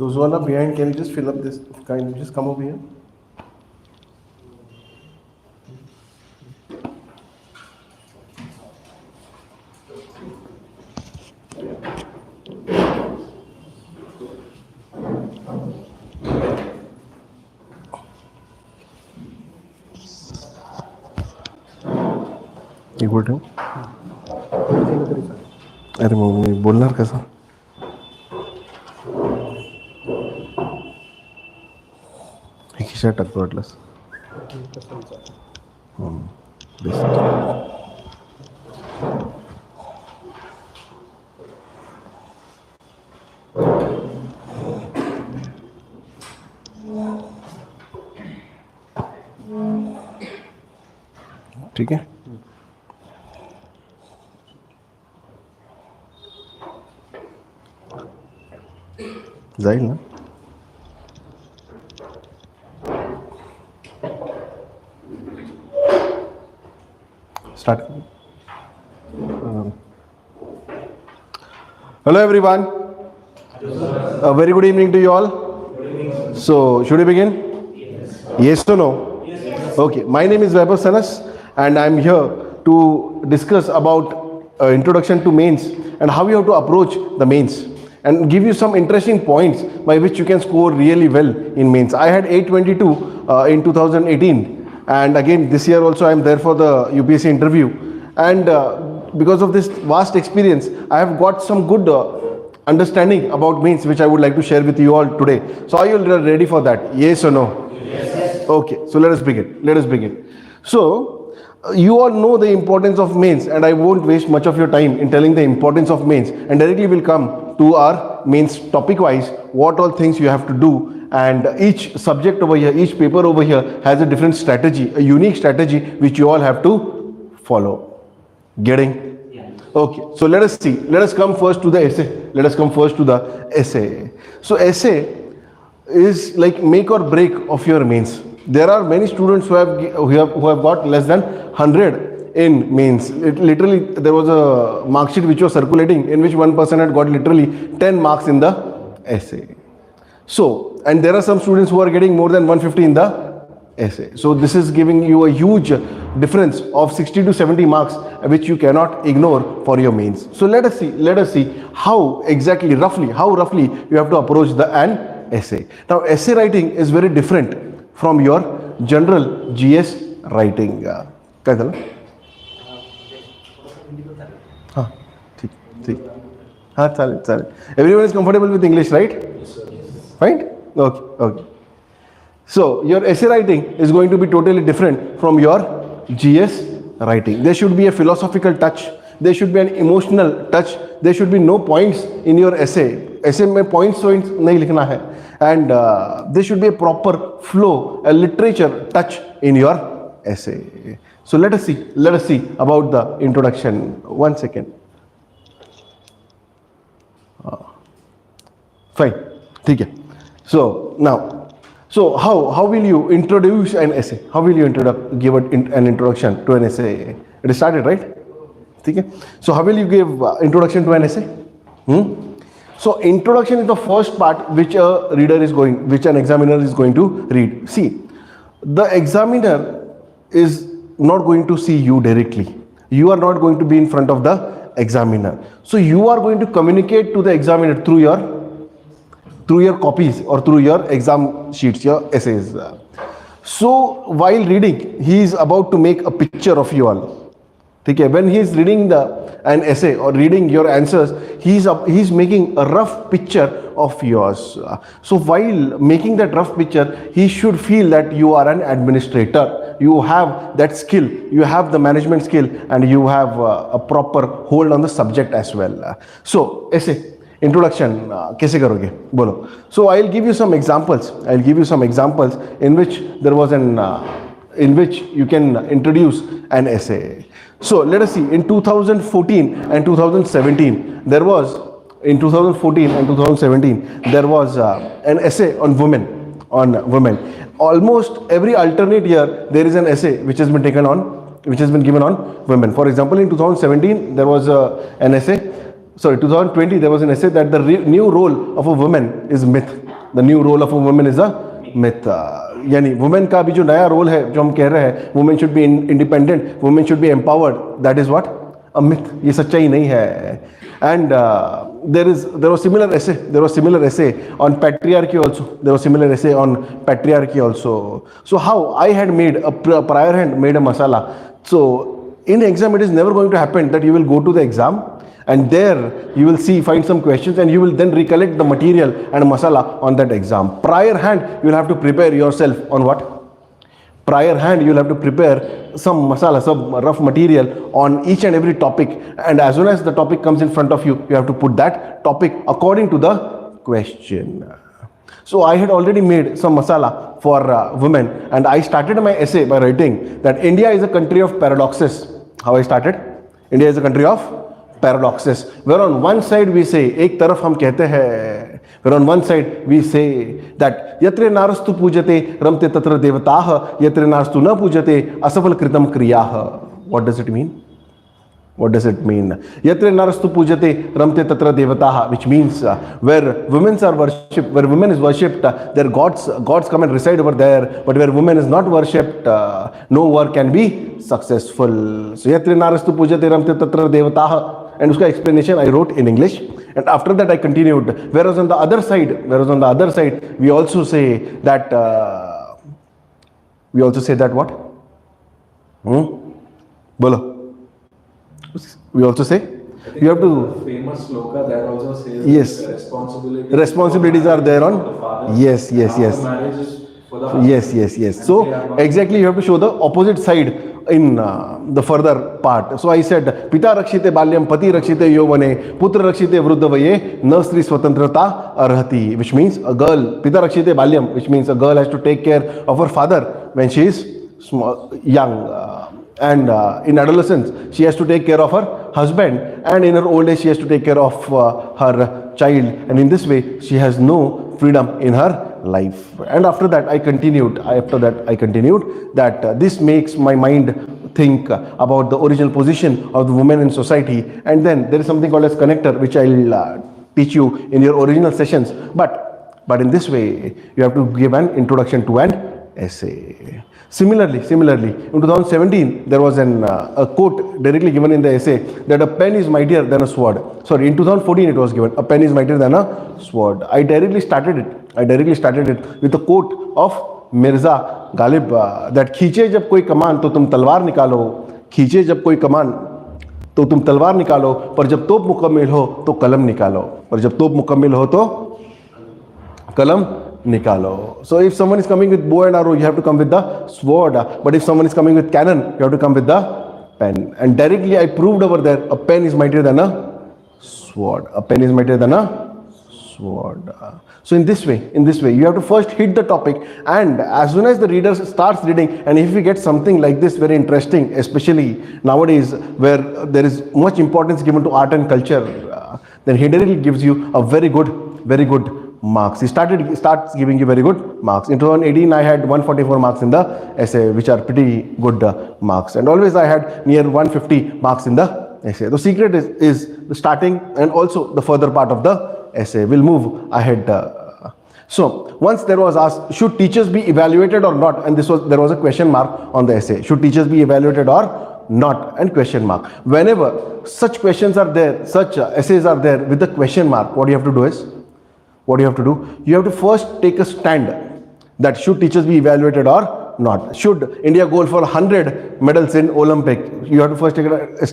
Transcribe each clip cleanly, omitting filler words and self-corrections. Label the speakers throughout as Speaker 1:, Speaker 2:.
Speaker 1: Those who are not behind, can you just fill up this? Can you just come over here? एक बोल रहे हो? अरे मग बोलणार कसं? हे खिशात टाकतो वाटलंस. ठीक आहे. जाईल ना. Start. Hello everyone. A very good evening to you all. So should we begin? Yes or no? Okay. My name is Vaibhav Sanas and I am here to discuss about introduction to mains and how you have to approach the mains, and give you some interesting points by which you can score really well in mains. I had 822 in 2018, and again this year also I am there for the UPSC interview, and because of this vast experience I have got some good understanding about mains which I would like to share with you all today. So are you ready for that? Yes or no? Yes. Okay, so let us begin. So you all know the importance of mains, and I won't waste much of your time in telling the importance of mains, and directly will come to our mains topic wise, what all things you have to do, and each subject over here, each paper over here has a different strategy, a unique strategy which you all have to follow. Getting? Yeah. Okay, so let us see. Let us come first to the essay. So essay is like make or break of your mains. There are many students who have got less than 100 in mains. Literally, there was a mark sheet which was circulating in which one person had got literally 10 marks in the essay. So, and there are some students who are getting more than 150 in the essay. So this is giving you a huge difference of 60 to 70 marks which you cannot ignore for your mains. So let us see how exactly, roughly you have to approach an essay. Now essay writing is very different from your general GS writing. काय झालं? हां ठीक हां चालेल. Everyone is comfortable with English, right? Fine? Okay. So your essay writing is going to be totally different from your GS writing. There should be a philosophical touch, there should be an emotional touch, there should be no points in your essay. Essay में points नहीं लिखना है, and there should be a proper flow, a literature touch in your essay. So let us see about the introduction. One second. Fine, ठीक है. So now, how will you introduce an essay? How will you give an introduction to an essay? It is started, right? ठीक है. So how will you give introduction to an essay? So introduction is the first part which an examiner is going to read. See, the examiner is not going to see you directly. You are not going to be in front of the examiner. So you are going to communicate to the examiner through your copies or through your exam sheets, your essays. So while reading, he is about to make a picture of you all. Okay, when he is reading an essay or reading your answers, he is making a rough picture of yours. So while making that rough picture, he should feel that you are an administrator. You have that skill, you have the management skill, and you have a proper hold on the subject as well. So essay introduction कैसे करोगे बोलो. So I'll give you some examples in which there was in which you can introduce an essay. So let us see, in 2014 and 2017 there was an essay on women. Almost every alternate year there is an essay which has been given on women. For example, in 2017 there was an essay. 2020 there was an essay that the new role of a woman is myth. The new role of a woman is a myth. यानी women का भी जो नया role है जो हम कह रहे हैं, women should be independent, women should be empowered, that is what a myth. ये सच्चाई नहीं है. And there was similar essay on patriarchy also. There was similar essay on patriarchy also. So how I had made a prior hand made a masala. So in exam it is never going to happen that you will go to the exam and there you will find some questions and you will then recollect the material and masala on that exam. Prior hand you will have to prepare yourself on what? Prior hand you will have to prepare some masala, some rough material on each and every topic, and as soon as the topic comes in front of you, you have to put that topic according to the question. So I had already made some masala for women, and I started my essay by writing that India is a country of paradoxes. How I started? India is a country of paradoxes, where on one side we say, एक तरफ हम कहते हैं, where on one side we say that यत्र नारस्तु पूजते रमते तत्र देवताः, यत्र नारस्तु न पूजते असफल कृतम क्रियाः. What does it mean? What does it mean? Yatre narastu pujate ramte tatra devataha, which means where women are worshipped, where women is worshipped, their gods come and reside over there. But where women is not worshipped, no work can be successful. So yatre narastu pujate ramte tatra devataha, and uska explanation I wrote in English. And after that I continued. Whereas on the other side, we also say that what? Bolo. We also say you have to.
Speaker 2: Famous sloka that also says
Speaker 1: yes, responsibilities are there on. Yes.
Speaker 2: Marriage is for the husband.
Speaker 1: Yes. So exactly you have to show the opposite side in the further part. So I said, Pita rakshite balyam, pati rakshite yovane, putra rakshite vruddhavaye, na stri swatantrata arhati, which means a girl, Pita rakshite balyam, which means a girl has to take care of her father when she is young. And in adolescence, she has to take care of her husband, and in her old age, she has to take care of her child. And in this way, she has no freedom in her life. And after that, I continued that this makes my mind think about the original position of the women in society. And then there is something called as connector, which I'll teach you in your original sessions. But in this way, you have to give an introduction to an essay. Similarly, in 2017, there was a quote directly given in the essay that a pen is mightier than a sword. Sorry, in 2014 it was given, a pen is mightier than a sword. I directly started it with a quote of Mirza Ghalib that खींचे जब कोई कमान तो तुम तलवार निकालो, खींचे जब कोई कमान तो तुम तलवार निकालो, पर जब तोप मुकम्मल हो तो कलम निकालो, पर जब तोप मुकम्मल हो तो कलम nikalo. So if someone is coming with bow and arrow, you have to come with the sword. But if someone is coming with cannon, you have to come with the pen. And directly I proved over there, a pen is mightier than a sword. A pen is mightier than a sword. So in this way, you have to first hit the topic, and as soon as the reader starts reading, and if we get something like this very interesting, especially nowadays where there is much importance given to art and culture, then he directly gives you a very good marks. He starts giving you very good marks. In 2018, I had 144 marks in the essay, which are pretty good marks. And always I had near 150 marks in the essay. The secret is the starting and also the further part of the essay. We'll move ahead. So once there was asked, should teachers be evaluated or not? And there was a question mark on the essay. Should teachers be evaluated or not? And question mark. Whenever such questions are there, such essays are there with the question mark, what you have to do is, you have to first take a stand that should teachers be evaluated or not. Should India go for 100 medals in Olympic? You have to first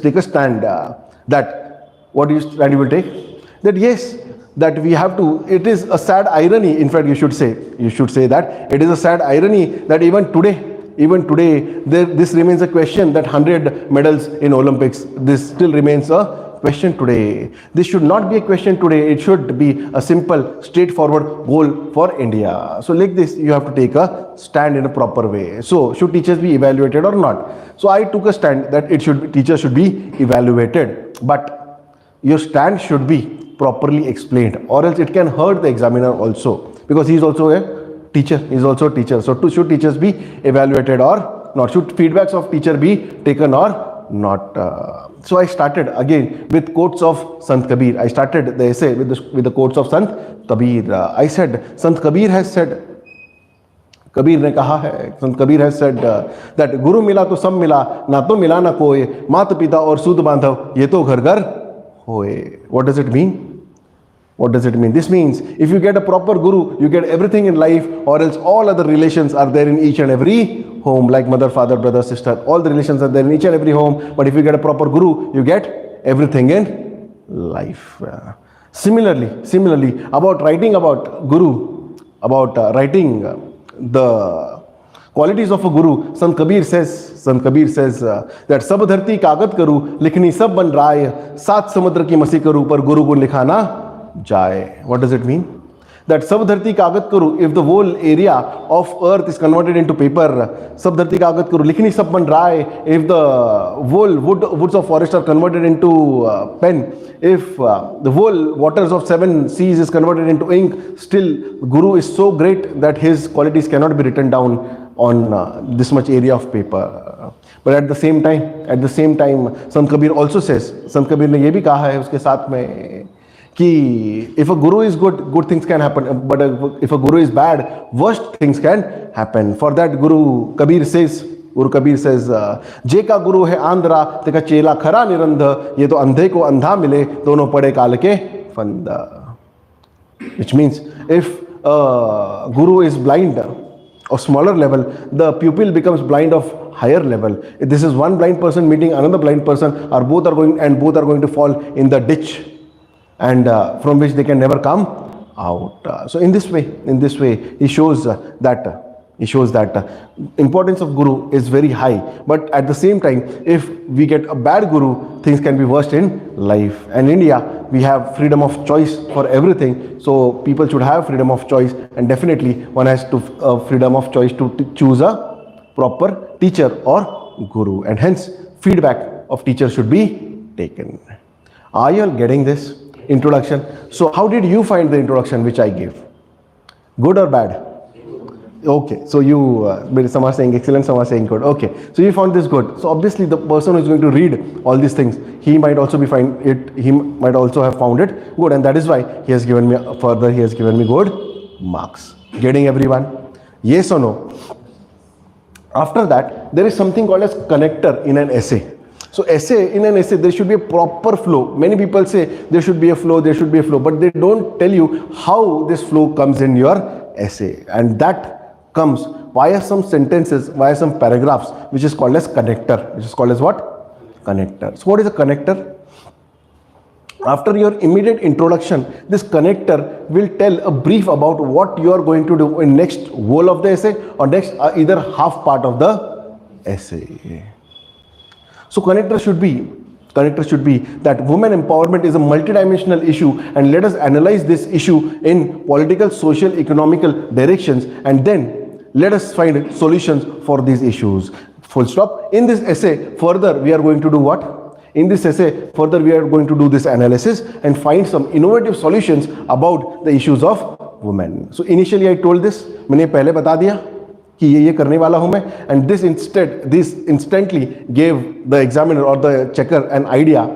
Speaker 1: take a stand that what you will take? That yes, that we have to. It is a sad irony. In fact, you should say that it is a sad irony that even today, this remains a question that 100 medals in Olympics. This still remains a question today. This should not be a question today. It should be a simple, straightforward goal for India. So like this, you have to take a stand in a proper way. So should teachers be evaluated or not? So I took a stand that teachers should be evaluated, but your stand should be properly explained, or else it can hurt the examiner also, because he is also a teacher. So should teachers be evaluated or not? Should feedbacks of teacher be taken or not? So I started again with quotes of Sant Kabir. I started the essay with the quotes of Sant Kabir. I said, Sant Kabir has said, Kabir ने कहा है, संत Kabir has said that गुरु मिला तो सब मिला, ना तो मिला ना कोई, माता पिता और सूद बांधव ये तो घर घर होए. What does it mean? What does it mean? This means if you get a proper guru, you get everything in life, or else all other relations are there in each and every home, like mother, father, brother, sister. All the relations are there in each and every home. But if you get a proper guru, you get everything in life. Similarly, about writing about guru, about writing the qualities of a guru, Sant Kabir says that सब धरती कागज करूं, लिखनी सब बन राय, सात समुद्र की मसी करूं, पर गुरु गुण लिखाना जाए. What does it mean? That सब धरती कागज करूं, if the whole area of earth is converted into paper, सब धरती कागज करूं, लिखनी सब बन राय, if the whole woods of forest are converted into pen, if the whole waters of 7 seas is converted into ink, still Guru is so great that his qualities cannot be written down on this much area of paper. But at the same time, Sant Kabir also says, Sant Kabir ने ये भी कहा है उसके साथ में कि if a guru is good things can happen, but if a guru is bad, worst things can happen. For that Guru Kabir says, जे का गुरु है आंध्रा तेका चेला खरा निरंध, ये तो अंधे को अंधा मिले, दोनों पड़े काल के फंद. Which means if a guru is blind of smaller level, the pupil becomes blind of higher level. If this is one blind person meeting another blind person, or both are going to fall in the ditch, and from which they can never come out. So in this way he shows that importance of guru is very high. But at the same time, if we get a bad guru, things can be worst in life. And in India, we have freedom of choice for everything, so people should have freedom of choice, and definitely one has to freedom of choice to choose a proper teacher or guru, and hence feedback of teacher should be taken. Are you all getting this introduction? So how did you find the introduction which I gave? Good or bad? Okay, so you some are saying excellent, some are saying good. Okay, so you found this good. So obviously the person who is going to read all these things, he might also have found it good, and that is why he has given me good marks. Getting everyone? Yes or no? After that, there is something called as connector in an essay. So in an essay, there should be a proper flow. Many people say there should be a flow, but they don't tell you how this flow comes in your essay. And that comes via some sentences, via some paragraphs, which is called as connector. Which is called as what? Connector. So what is a connector? After your immediate introduction, this connector will tell a brief about what you are going to do in next whole of the essay, or next either half part of the essay. So connector should be that women empowerment is a multidimensional issue, and let us analyze this issue in political, social, economical directions, and then let us find solutions for these issues. Full stop. In this essay, further we are going to do what? In this essay, further we are going to do this analysis and find some innovative solutions about the issues of women. So initially I told this, मैंने पहले बता दिया कि ये करने वाला हूं मैं, and this instantly gave the examiner or the checker an idea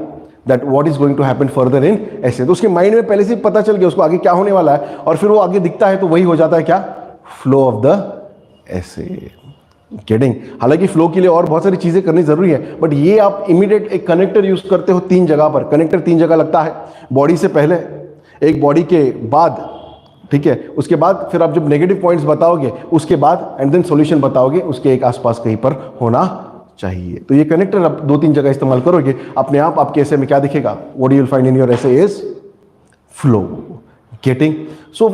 Speaker 1: that what is going to happen further in essay. तो उसके माइंड में पहले से पता चल गया उसको आगे क्या होने वाला है, और फिर वो आगे दिखता है तो वही हो जाता है क्या? Flow of the essay. Getting? हालांकि फ्लो के लिए और बहुत सारी चीजें करनी जरूरी है, बट ये आप इमीडिएट एक कनेक्टर यूज करते हो 3 जगह पर. कनेक्टर 3 जगह लगता है, बॉडी से पहले, एक बॉडी के बाद, ठीक है, उसके बाद फिर आप जब नेगेटिव पॉइंट्स बताओगे उसके बाद, एंड देन सॉल्यूशन बताओगे, उसके एक आसपास कहीं पर होना चाहिए. तो ये कनेक्टर आप 2-3 जगह इस्तेमाल करोगे, अपने आप आपके ऐसे में क्या दिखेगा? What you will find in your essay is flow. Getting? So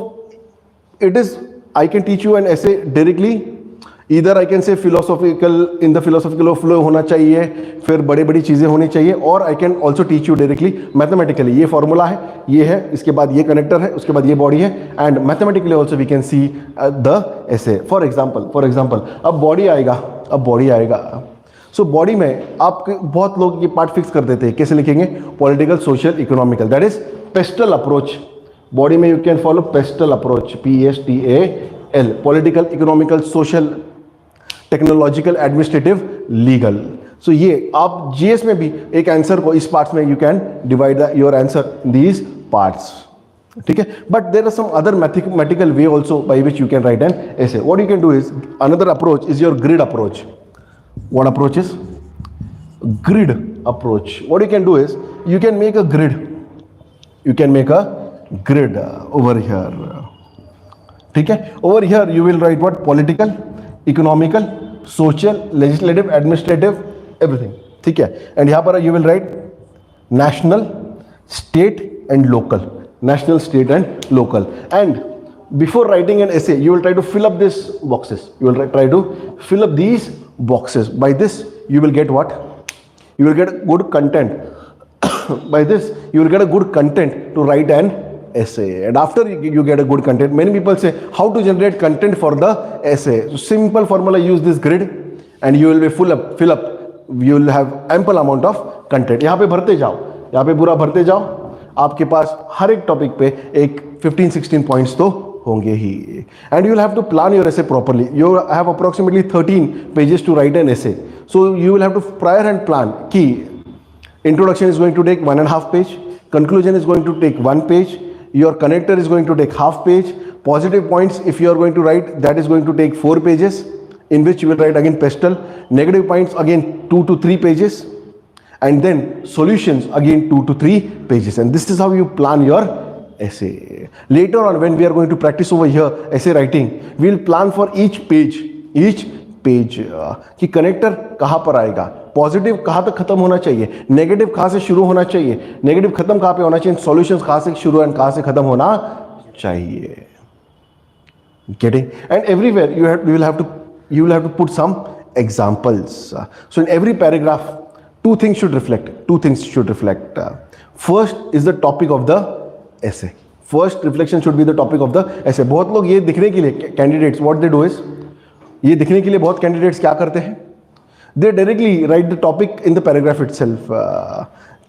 Speaker 1: it is, I can teach you an essay directly. Either I can say in the philosophical flow होना चाहिए, फिर बड़ी बड़ी चीज़ें होनी चाहिए, और I can also teach you directly mathematically. ये फॉर्मूला है, ये है, इसके बाद ये कनेक्टर है, उसके बाद ये बॉडी है, and mathematically also we can see the essay. For example, अब बॉडी आएगा. So बॉडी में आप बहुत लोग ये पार्ट फिक्स कर देते हैं, कैसे लिखेंगे? Political, social, economical. That is PESTLE approach. Body में you can follow PESTLE approach, PSTAL. Political, economical, social, technological, administrative, legal. सो ये आप जीएस में भी एक आंसर को इस पार्ट्स में you can divide your answer in these parts, ठीक है. But there are some other mathematical way also by which you can write an essay. What you can do is another approach is your grid approach. What approach is grid approach? What you can do is you can make a grid. You can make a grid over here. ठीक है. Over here you will write what? Political, economical, social, legislative, administrative, everything. ठीक है. And यहाँ पर you will write national, state and local. National, state and local. And before writing an essay, you will try to fill up these boxes. You will try to fill up these boxes. By this you will get what? You will get good content. By this you will get a good content to write an essay. And after you get a good content, many people say how to generate content for the essay. So simple formula, use this grid and you will be fill up. You will have ample amount of content. यहाँ पे भरते जाओ, यहाँ पे पूरा भरते जाओ. आपके पास हर एक टॉपिक पे एक 15-16 पॉइंट्स तो होंगे ही. And you will have to plan your essay properly. You have approximately 13 pages to write an essay. So you will have to prior hand plan. Key introduction is going to take 1.5 page. Conclusion is going to take 1 page. Your connector is going to take half page. Positive points, if you are going to write, that is going to take 4 pages, in which you will write again pestle. Negative points again 2 to 3 pages. And then solutions again 2 to 3 pages. And this is how you plan your essay. Later on, when we are going to practice over here essay writing, we will plan for each page कि connector कहाँ पर आएगा, positive कहाँ तक खत्म होना चाहिए, negative कहाँ से शुरू होना चाहिए, नेगेटिव खत्म कहाँ पे होना चाहिए, सॉल्यूशंस कहाँ से शुरू एंड कहाँ से खत्म होना चाहिए. Getting? And everywhere you will have to put some examples. So in every paragraph, two things should reflect. First is the topic of the essay. First reflection should be the topic of the essay. बहुत लोग ये दिखने के लिए candidates, what they do is, ये दिखने के लिए बहुत कैंडिडेट्स क्या करते हैं, they directly write the topic in the paragraph itself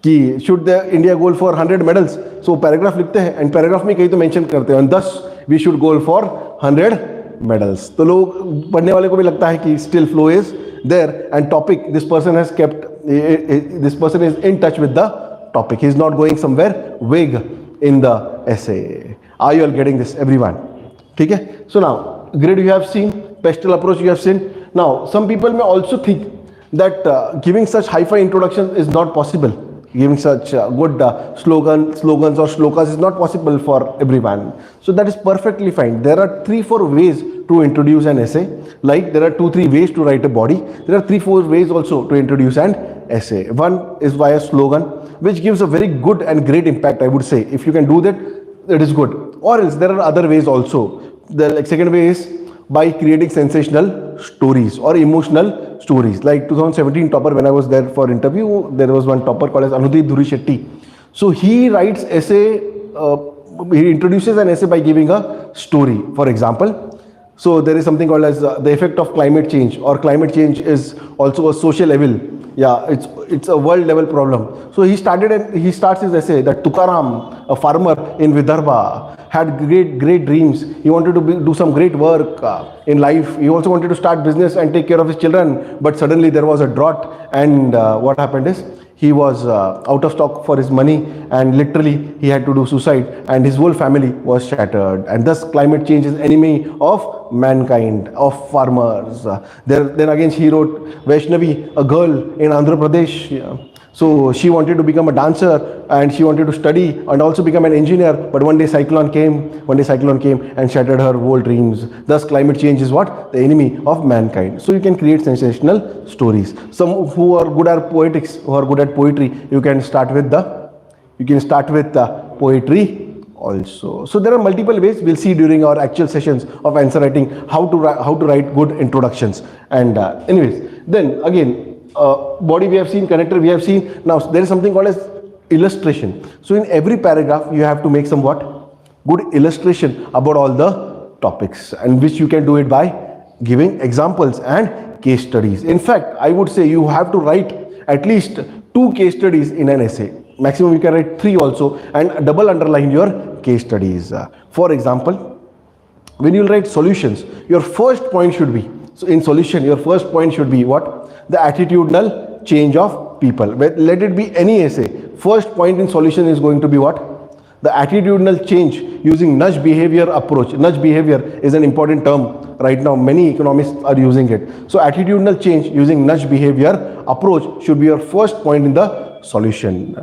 Speaker 1: कि should the India goal for 100 medals. So paragraph लिखते हैं एंड पैराग्राफ में कहीं तो मेंशन करते हैं 10 we should goal for 100 medals. तो लोग पढ़ने वाले को भी लगता है कि still flow is there and topic this person has kept, this person is in touch with the topic, he is not going somewhere vague in the essay. Are you all getting this, everyone? ठीक है. So now grid you have seen, pestle approach you have seen. Now some people may also think that giving such high-fi introduction is not possible. Giving such good slogans or shlokas is not possible for everyone. So that is perfectly fine. There are 3-4 ways to introduce an essay. Like there are 2-3 ways to write a body. There are 3-4 ways also to introduce an essay. One is via slogan, which gives a very good and great impact, I would say. If you can do that, it is good. Or else there are other ways also. The second way is by creating sensational stories or emotional stories. Like 2017 topper, when I was there for interview, there was one topper called as Anudip Dhuri Shetty. So he writes essay, he introduces an essay by giving a story. For example, so there is something called as the effect of climate change, or climate change is also a social evil. Yeah, it's a world level problem. So he starts his essay that Tukaram, a farmer in Vidarbha, had great dreams. He wanted to do some great work in life. He also wanted to start business and take care of his children. But suddenly there was a drought, and what happened is he was out of stock for his money, and literally he had to do suicide, and his whole family was shattered. And thus climate change is enemy of mankind, of farmers. Then again he wrote Vaishnavi, a girl in Andhra Pradesh. So she wanted to become a dancer and she wanted to study and also become an engineer, but one day cyclone came and shattered her whole dreams. Thus climate change is what? The enemy of mankind. So you can create sensational stories. Some who are good at poetics, who are good at poetry, you can start with the poetry also. So there are multiple ways. We'll see during our actual sessions of answer writing how to write good introductions. And anyways, then again, body we have seen, connector we have seen. Now there is something called as illustration. So in every paragraph you have to make some what? Good illustration about all the topics, and which you can do it by giving examples and case studies. In fact, I would say you have to write at least 2 case studies in an essay. Maximum you can write 3 also, and double underline your case studies. For example, when you write solutions, your first point should be, so in solution your first point should be what? The attitudinal change of people. Let it be any essay. First point in solution is going to be what? The attitudinal change using nudge behavior approach. Nudge behavior is an important term right now. Many economists are using it. So attitudinal change using nudge behavior approach should be your first point in the solution.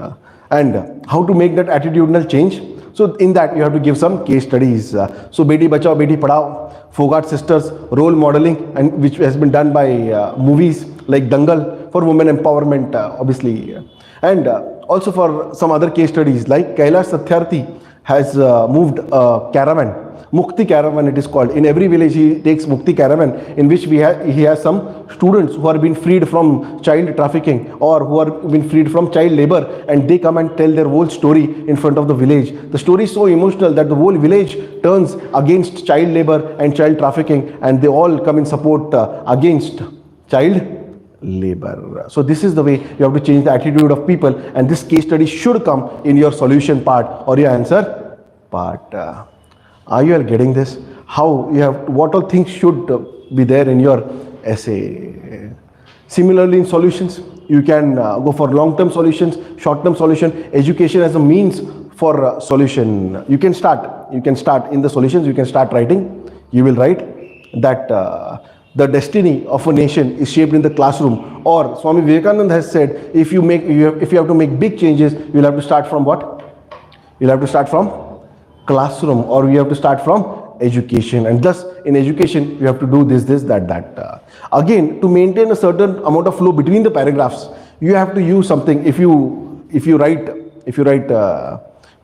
Speaker 1: And how to make that attitudinal change? So in that you have to give some case studies. So Beti Bachao, Beti Padhao, Fogart sisters, role modeling, and which has been done by movies like Dangal for women empowerment, obviously. And also for some other case studies like Kailash Satyarthi has moved a caravan, Mukti caravan it is called. In every village he takes Mukti caravan, in which he has some students who are being freed from child trafficking or who are being freed from child labor, and they come and tell their whole story in front of the village. The story is so emotional that the whole village turns against child labor and child trafficking, and they all come in support against child labor. So this is the way you have to change the attitude of people, and this case study should come in your solution part or your answer part. Are you all getting this? How you have, what all things should be there in your essay? Similarly, in solutions, you can go for long-term solutions, short-term solution, education as a means for solution. You can start in the solutions. You can start writing. You will write that the destiny of a nation is shaped in the classroom. Or Swami Vivekananda has said, if you have to make big changes, you'll have to start from what? You'll have to start from classroom, or you have to start from education. And thus in education you have to do this, that. Again, to maintain a certain amount of flow between the paragraphs, you have to use something. If you write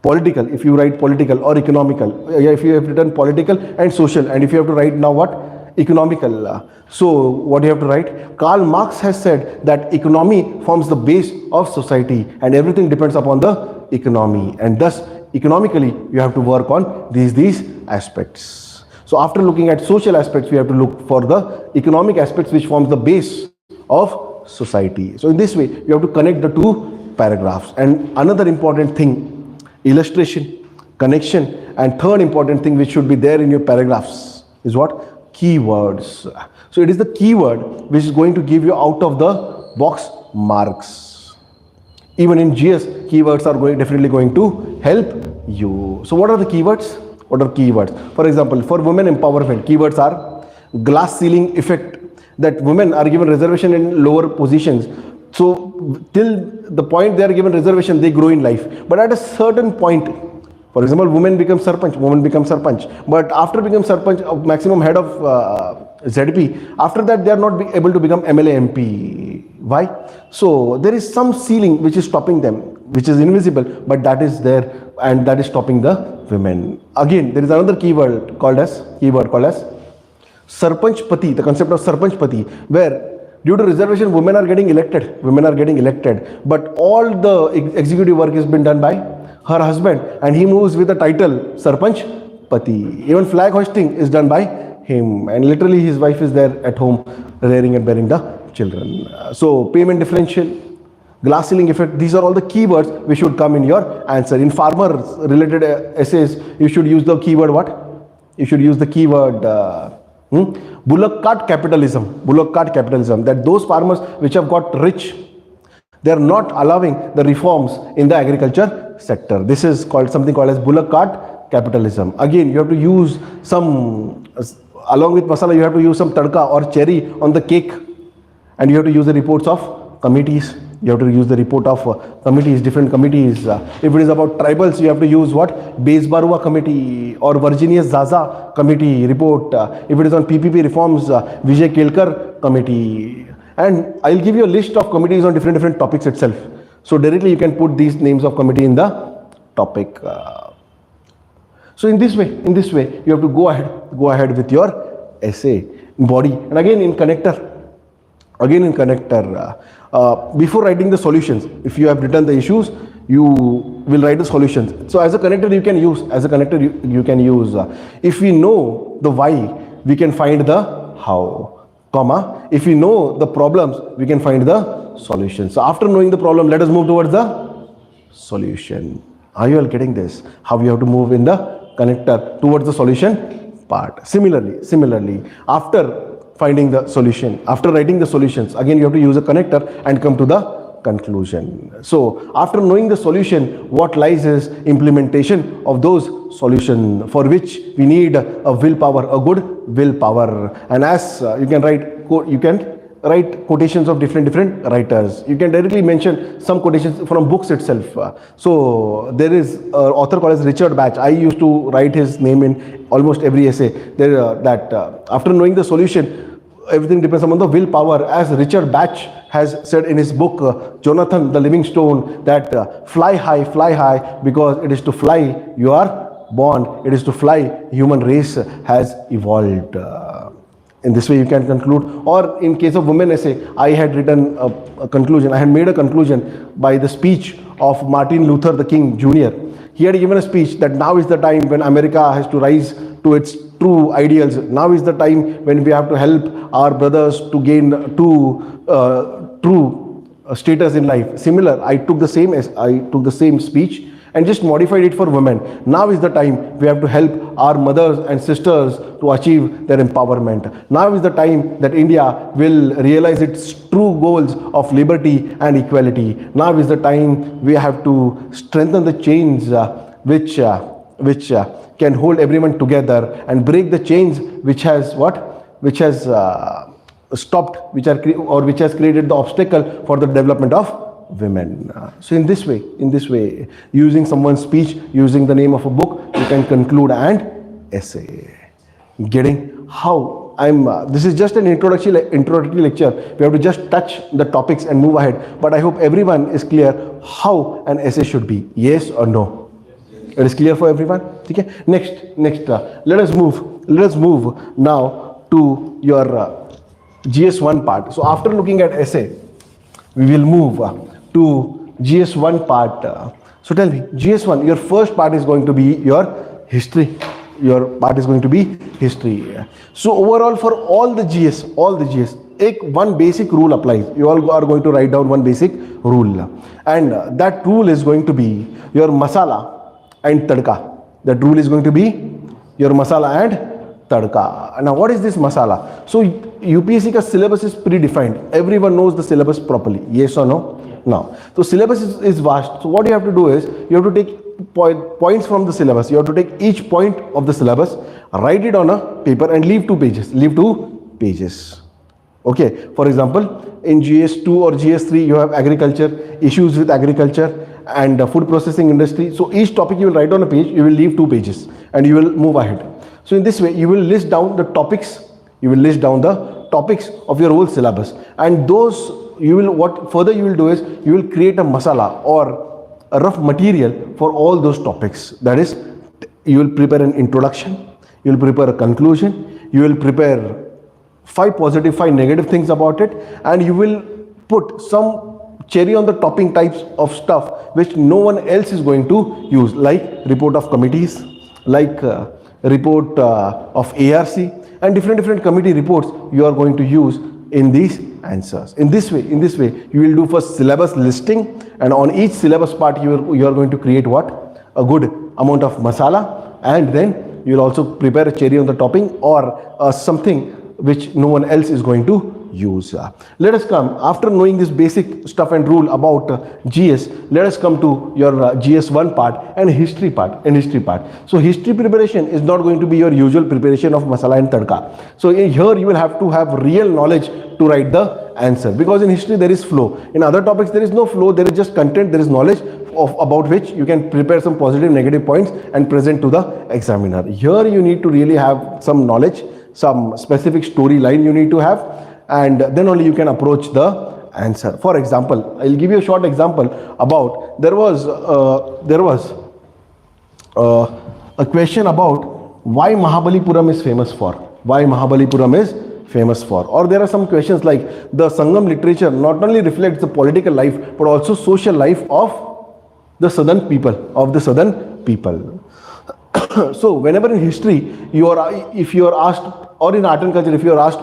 Speaker 1: political, if you write political or economical, if you have written political and social, and if you have to write now what? Economical. So what you have to write? Karl Marx has said that economy forms the base of society and everything depends upon the economy, and thus economically you have to work on these aspects. So after looking at social aspects, we have to look for the economic aspects which forms the base of society. So in this way you have to connect the two paragraphs. And another important thing, illustration, connection, and third important thing which should be there in your paragraphs is what? Keywords. So it is the keyword which is going to give you out of the box marks. Even in GS, keywords are definitely going to help you. So what are the keywords? What are keywords? For example, for women empowerment, keywords are glass ceiling effect, that women are given reservation in lower positions. So till the point they are given reservation, they grow in life. But at a certain point, for example, women become sarpanch. But after becoming sarpanch, maximum head of ZP, after that they are not able to become MLA MP. Why? So there is some ceiling which is stopping them, which is invisible, but that is there, and that is stopping the women. Again, there is another keyword called as Sarpanch Pati, the concept of Sarpanch Pati, where due to reservation women are getting elected, but all the executive work has been done by her husband, and he moves with the title Sarpanch Pati. Even flag hoisting is done by him, and literally his wife is there at home rearing and bearing the children. So payment differential, glass ceiling effect, these are all the keywords which should come in your answer. In farmer related essays, you should use the keyword what? You should use the keyword bullock cart capitalism, that those farmers which have got rich, they are not allowing the reforms in the agriculture sector. This is called something called as bullock cart capitalism. Again, you have to use some, along with masala, you have to use some tadka or cherry on the cake, and you have to use the reports of committees. You have to use the report of committees, different committees. If it is about tribals, you have to use what? Base Barua committee or Virginia Zaza committee report. If it is on PPP reforms, Vijay Kelkar committee. And I'll give you a list of committees on different topics itself. So directly you can put these names of committee in the topic. So in this way, you have to go ahead with your essay, body. And again in connector, before writing the solutions, if you have written the issues, you will write the solutions. So as a connector you can use, if we know the why, we can find the how, comma, if we know the problems, we can find the solution. So after knowing the problem, let us move towards the solution. Are you all getting this? How you have to move in the connector towards the solution part. Similarly, after finding the solution. After writing the solutions, again you have to use a connector and come to the conclusion. So after knowing the solution, what lies is implementation of those solution, for which we need a willpower, a good willpower. And as you can write quotations of different writers. You can directly mention some quotations from books itself. So there is an author called as Richard Bach. I used to write his name in almost every essay. After knowing the solution, everything depends upon the willpower. As Richard Bach has said in his book, Jonathan the Living Stone, that fly high, because it is to fly you are born, it is to fly human race has evolved. In this way you can conclude. Or in case of women essay, I had written a conclusion, I had made a conclusion by the speech of Martin Luther the King Jr. He had given a speech that now is the time when America has to rise to its true ideals. Now is the time when we have to help our brothers to gain true status in life. Similar, I took the same speech and just modified it for women. Now is the time we have to help our mothers and sisters to achieve their empowerment. Now is the time that India will realize its true goals of liberty and equality. Now is the time we have to strengthen the chains which can hold everyone together, and break the chains which has stopped, which has created the obstacle for the development of women. So in this way, using someone's speech, using the name of a book, you can conclude an essay. Getting how this is just an introductory lecture. We have to just touch the topics and move ahead. But I hope everyone is clear how an essay should be. Yes or no? It is clear for everyone. Okay. Next. Let us move now to your GS1 part. So after looking at essay, we will move to GS1 part. So tell me, GS1, your first part is going to be your history. Your part is going to be history. So overall, for all the GS, one basic rule applies. You all are going to write down one basic rule, and that rule is going to be your masala and tadka. That rule is going to be your masala and tadka. Now, what is this masala? So UPSC ka syllabus is predefined. Everyone knows the syllabus properly. Yes or no? Now, so syllabus is vast. So what you have to do is, you have to take points from the syllabus. You have to take each point of the syllabus, write it on a paper, and leave 2 pages. Okay. For example, in GS2 or GS3, you have agriculture, issues with agriculture, and food processing industry. So each topic you will write on a page, you will leave 2 pages, and you will move ahead. So in this way, you will list down the topics. You will list down the topics of your whole syllabus, and those what further you will do is, you will create a masala or a rough material for all those topics. That is, you will prepare an introduction, you will prepare a conclusion, you will prepare 5 positive, 5 negative things about it, and you will put some cherry on the topping types of stuff which no one else is going to use, like report of committees, like report of ARC, and different committee reports you are going to use in these answers. In this way, you will do first syllabus listing, and on each syllabus part you are going to create what? A good amount of masala, and then you will also prepare a cherry on the topping, or something which no one else is going to use. Let us come, after knowing this basic stuff and rule about GS, let us come to your GS1 part and history part. So history preparation is not going to be your usual preparation of masala and tadka. So here you will have to have real knowledge to write the answer, because in history there is flow. In other topics there is no flow, there is just content, there is knowledge about which you can prepare some positive, negative points and present to the examiner. Here you need to really have some knowledge, some specific storyline you need to have, and then only you can approach the answer. For example, I'll give you a short example about, there was a question about why Mahabalipuram is famous for. Or there are some questions like, the Sangam literature not only reflects the political life but also social life of the southern people. So whenever in history if you are asked, or in art and culture, if you are asked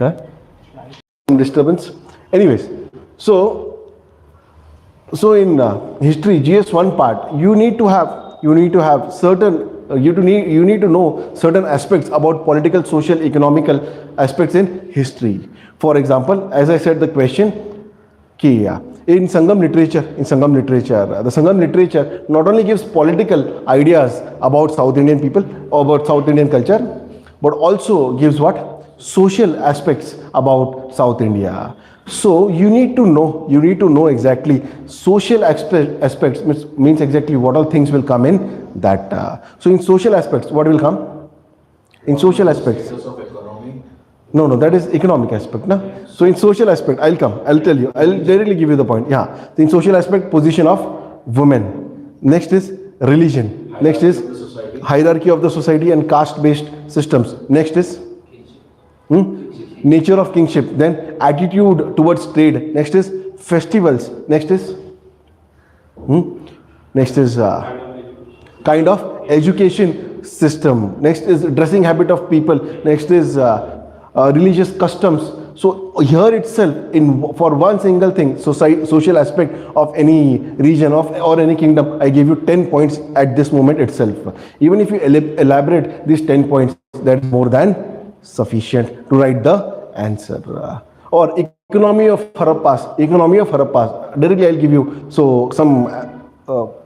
Speaker 1: Okay. Disturbance. Anyways, so in history, GS1 part, you need to have certain you need to know certain aspects about political, social, economical aspects in history. For example, as I said, the question ki in Sangam literature, the Sangam literature not only gives political ideas about South Indian people, about South Indian culture, but also gives what? Social aspects about South India. So you need to know exactly social aspects means exactly what all things will come in that. So in social aspects, what will come? In social aspects.
Speaker 2: Status of economy.
Speaker 1: No, that is economic aspect. Na? So in social aspect, I'll tell you, I'll directly give you the point. Yeah. So in social aspect, position of women. Next is religion. Next is hierarchy of the society and caste-based systems. Next is nature of kingship. Then attitude towards trade. Next is festivals. Next is kind of education system. Next is dressing habit of people. Next is religious customs. So here itself, for one single thing, social aspect of any region or any kingdom, I give you 10 points at this moment itself. Even if you elaborate these 10 points, that's more than sufficient to write the answer. Or economy of Harappas. Directly I'll give you some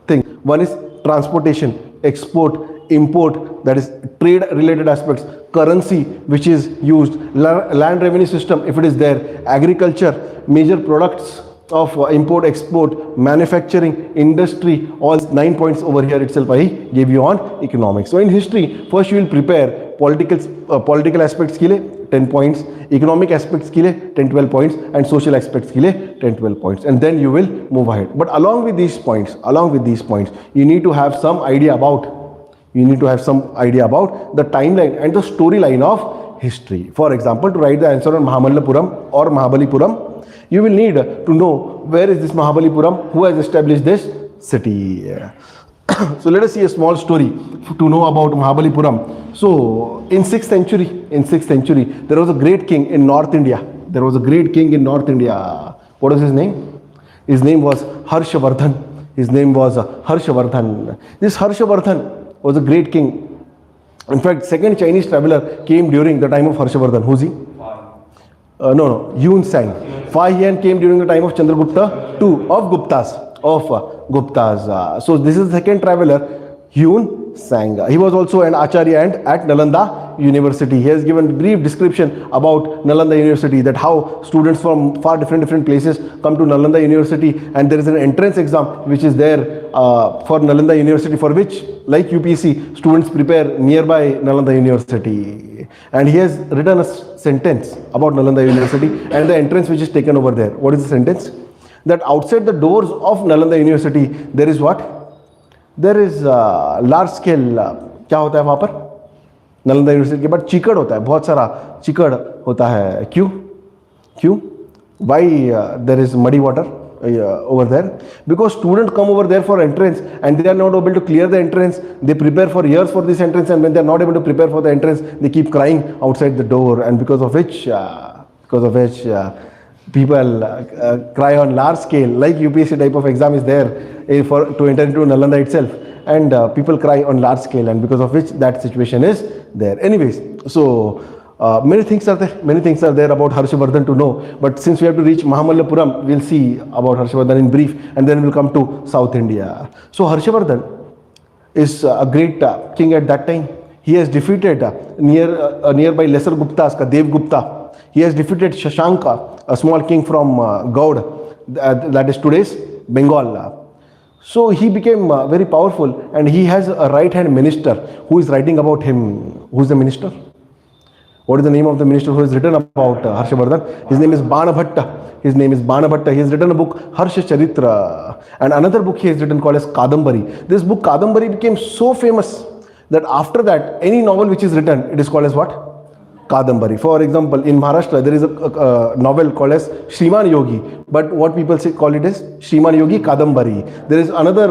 Speaker 1: thing. One is transportation, export, import, that is trade related aspects, currency which is used, land revenue system if it is there, agriculture, major products of import, export, manufacturing, industry, all 9 points over here itself I gave you on economics. So in history, first you will prepare political aspects के लिए 10 points, economic aspects के लिए 10-12 points, and social aspects के लिए 10-12 points, and then you will move ahead. But along with these points, you need to have some idea about the timeline and the storyline of history. For example, to write the answer on Mahamallapuram or Mahabalipuram, you will need to know where is this Mahabalipuram, who has established this city. So let us see a small story to know about Mahabalipuram. So in 6th century, there was a great king in North India. What was his name? His name was Harshavardhan. This Harshavardhan was a great king. In fact, second Chinese traveler came during the time of Harshavardhan. Who's he? Yun Sang. Fa Hian came during the time of Chandragupta II of Guptas. So this is the second traveler, Yun Sang. He was also an Acharya and at Nalanda University. He has given brief description about Nalanda University, that how students from far different places come to Nalanda University, and there is an entrance exam which is there for Nalanda University, for which, like UPSC, students prepare nearby Nalanda University. And he has written a sentence about Nalanda University and the entrance which is taken over there. What is the sentence? That outside the doors of Nalanda University, there is what? There is large scale, क्या होता है वहाँ पर? Nalanda university के बाद चिकड़ होता है, बहुत सारा चिकड़ होता है. क्यों? Why there is muddy water over there? Because students come over there for entrance and they are not able to clear the entrance. They prepare for years for this entrance, and when they are not able to prepare for the entrance, they keep crying outside the door, and because of which people cry on large scale, like UPSC type of exam is there to enter into Nalanda itself, and people cry on large scale, and because of which that situation is there. Anyways, so many things are there about Harshavardhan to know, but since we have to reach Mahamallapuram, we'll see about Harshavardhan in brief, and then we'll come to South India. So Harshavardhan is a great king at that time. He has defeated nearby lesser Guptas, Dev Gupta. He has defeated Shashanka, a small king from Gaud, that is today's Bengal. So he became very powerful, and he has a right-hand minister who is writing about him. Who is the minister? What is the name of the minister who has written about Harshavardhan? His name is Banabhatta. He has written a book, Harsha Charitra, and another book he has written called as Kadambari. This book Kadambari became so famous that after that, any novel which is written, it is called as what? Kadambari. For example, in Maharashtra, there is a novel called as Shriman Yogi, but what people call it is Shriman Yogi Kadambari. There is another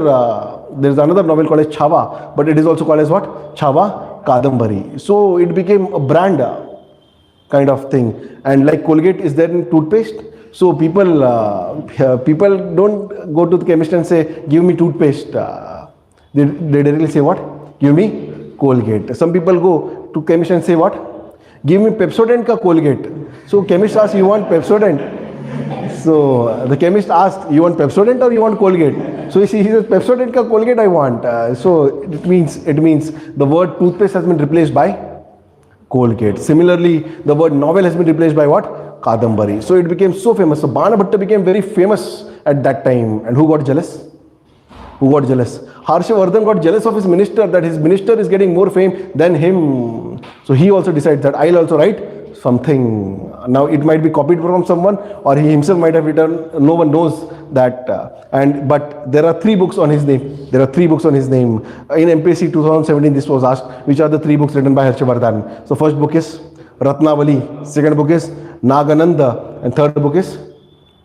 Speaker 1: novel called as Chhava, but it is also called as what? Chhava Kadambari. So it became a brand kind of thing. And like Colgate is there in toothpaste. So people don't go to the chemist and say, give me toothpaste. They directly say what? Give me Colgate. Some people go to chemist and say what? Give me Pepsodent ka Colgate. So chemist asks, you want Pepsodent? So the chemist asks, you want Pepsodent or you want Colgate? So he says, Pepsodent ka Colgate I want. So it means the word toothpaste has been replaced by Colgate. Similarly, the word novel has been replaced by what? Kadambari. So it became so famous. So Banabhatta became very famous at that time. And who got jealous? Who got jealous? Harshavardhan got jealous of his minister, that his minister is getting more fame than him. So he also decides that I'll also write something. Now it might be copied from someone, or he himself might have written. No one knows that. But there are 3 books on his name. There are 3 books on his name. In MPSC 2017, this was asked, which are the 3 books written by Harshavardhan? So first book is Ratnavali. Second book is Nagananda. And third book is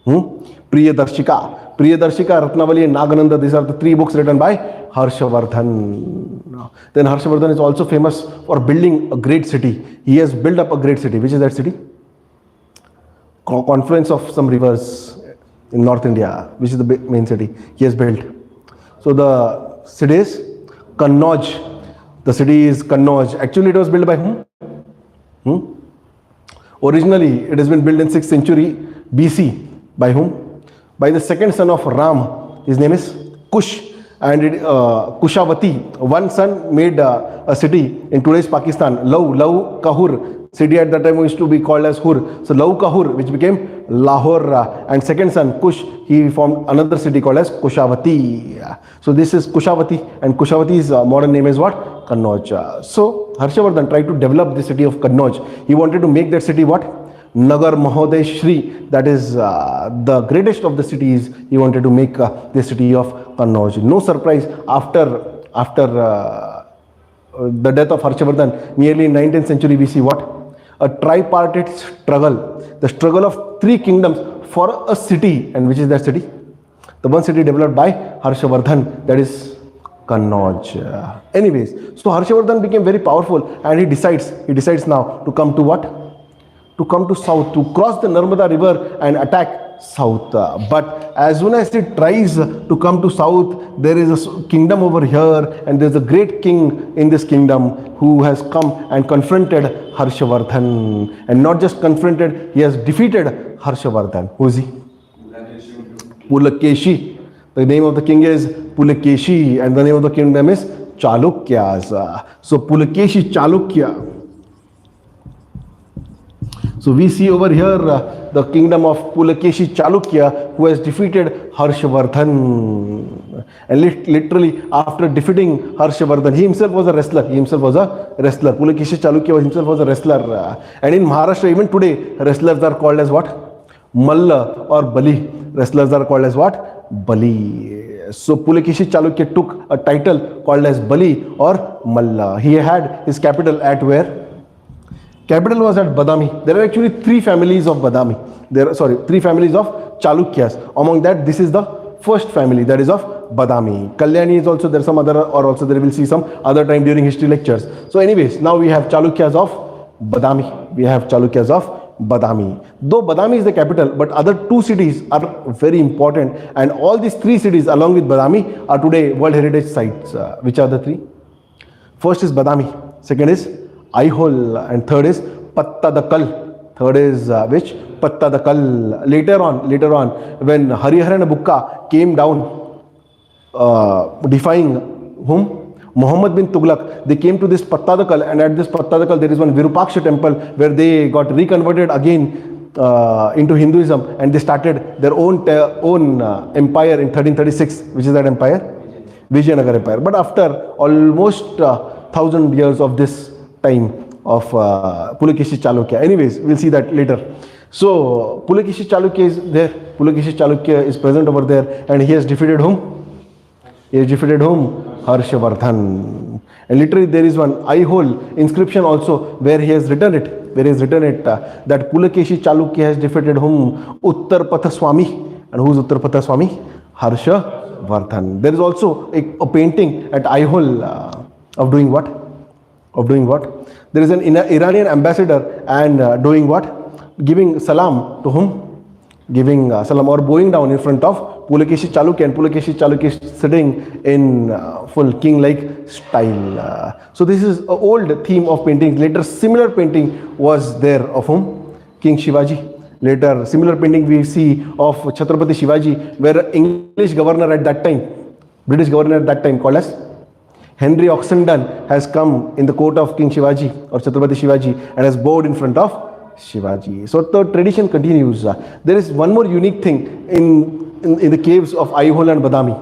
Speaker 1: Priyadarshika. Priyadarshika, Ratnavali and Nagananda, these are the 3 books written by Harshavardhan. Then Harshavardhan is also famous for building a great city. He has built up a great city. Which is that city? Confluence of some rivers in North India, which is the main city he has built. So the city is Kannauj. The city is Kannauj. Actually, it was built by whom? Originally, it has been built in 6th century BC. By whom? By the second son of Ram. His name is Kush. And Kushavati, one son made a city in today's Pakistan, Lau Kahur. City at that time used to be called as Hur. So Lau Kahur, which became Lahore. And second son, Kush, he formed another city called as Kushavati. So this is Kushavati, and Kushavati's modern name is what? Kannauj. So Harshavardhan tried to develop the city of Kannauj. He wanted to make that city what? Nagar Mahoday Shri, that is the greatest of the cities. He wanted to make the city of Kannauj. No surprise, after the death of Harshavardhan, nearly in 19th century BC, what? A tripartite struggle, the struggle of 3 kingdoms for a city. And which is that city? The one city developed by Harshavardhan, that is Kannauj. Anyways, so Harshavardhan became very powerful, and he decides now to come to what? To come to south, to cross the Narmada river and attack south. But as soon as he tries to come to south, there is a kingdom over here, and there is a great king in this kingdom who has come and confronted Harshavardhan. And not just confronted, he has defeated Harshavardhan. Who is he? Pulakeshi. The name of the king is Pulakeshi, and the name of the kingdom is Chalukyas. So Pulakeshi Chalukya. So we see over here the kingdom of Pulakeshi Chalukya, who has defeated Harshavardhan. And literally after defeating Harshavardhan, he himself was a wrestler. Pulakeshi Chalukya himself was a wrestler. And in Maharashtra, even today, wrestlers are called as what? Malla or Bali. Wrestlers are called as what? Bali. So Pulakeshi Chalukya took a title called as Bali or Malla. He had his capital at where? Capital was at Badami. There are actually 3 families of Badami. 3 families of Chalukyas. Among that, this is the first family, that is of Badami. Kalyani is also there, some other, or also there will see some other time during history lectures. So anyways, now we have Chalukyas of Badami. Though Badami is the capital, but other 2 cities are very important, and all these 3 cities along with Badami are today World Heritage Sites. Which are the 3? First is Badami, second is Aihole, and third is Pattadakal. Third is which? Pattadakal. Later on, when Hariharan Bukka came down, defying whom? Muhammad bin Tughlaq, they came to this Pattadakal, and at this Pattadakal there is one Virupaksha temple where they got reconverted again into Hinduism, and they started their own empire in 1336. Which is that empire? Vijayanagar Empire. But after almost 1,000 years of this time of Pulakeshi Chalukya. Anyways, we'll see that later. So Pulakeshi Chalukya is there. Pulakeshi Chalukya is present over there, and he has defeated whom? Harshavardhan. And literally there is one Aihole inscription also where he has written it. That Pulakeshi Chalukya has defeated whom? Uttarpatha Swami. And who is Uttarpatha Swami? Harshavardhan. There is also a painting at Aihole of doing what? There is an Iranian ambassador and doing what? Giving salam to whom? Giving salam or bowing down in front of Pulakeshi Chalukya, and Pulakeshi Chalukya is sitting in full king-like style. So this is an old theme of painting. Later similar painting was there of whom? King Shivaji. Later similar painting we see of Chhatrapati Shivaji, where English governor at that time, British governor at that time called as Henry Oxenden, has come in the court of King Shivaji or Chhatrapati Shivaji and has bowed in front of Shivaji. So the tradition continues. There is one more unique thing in the caves of Aihole and Badami.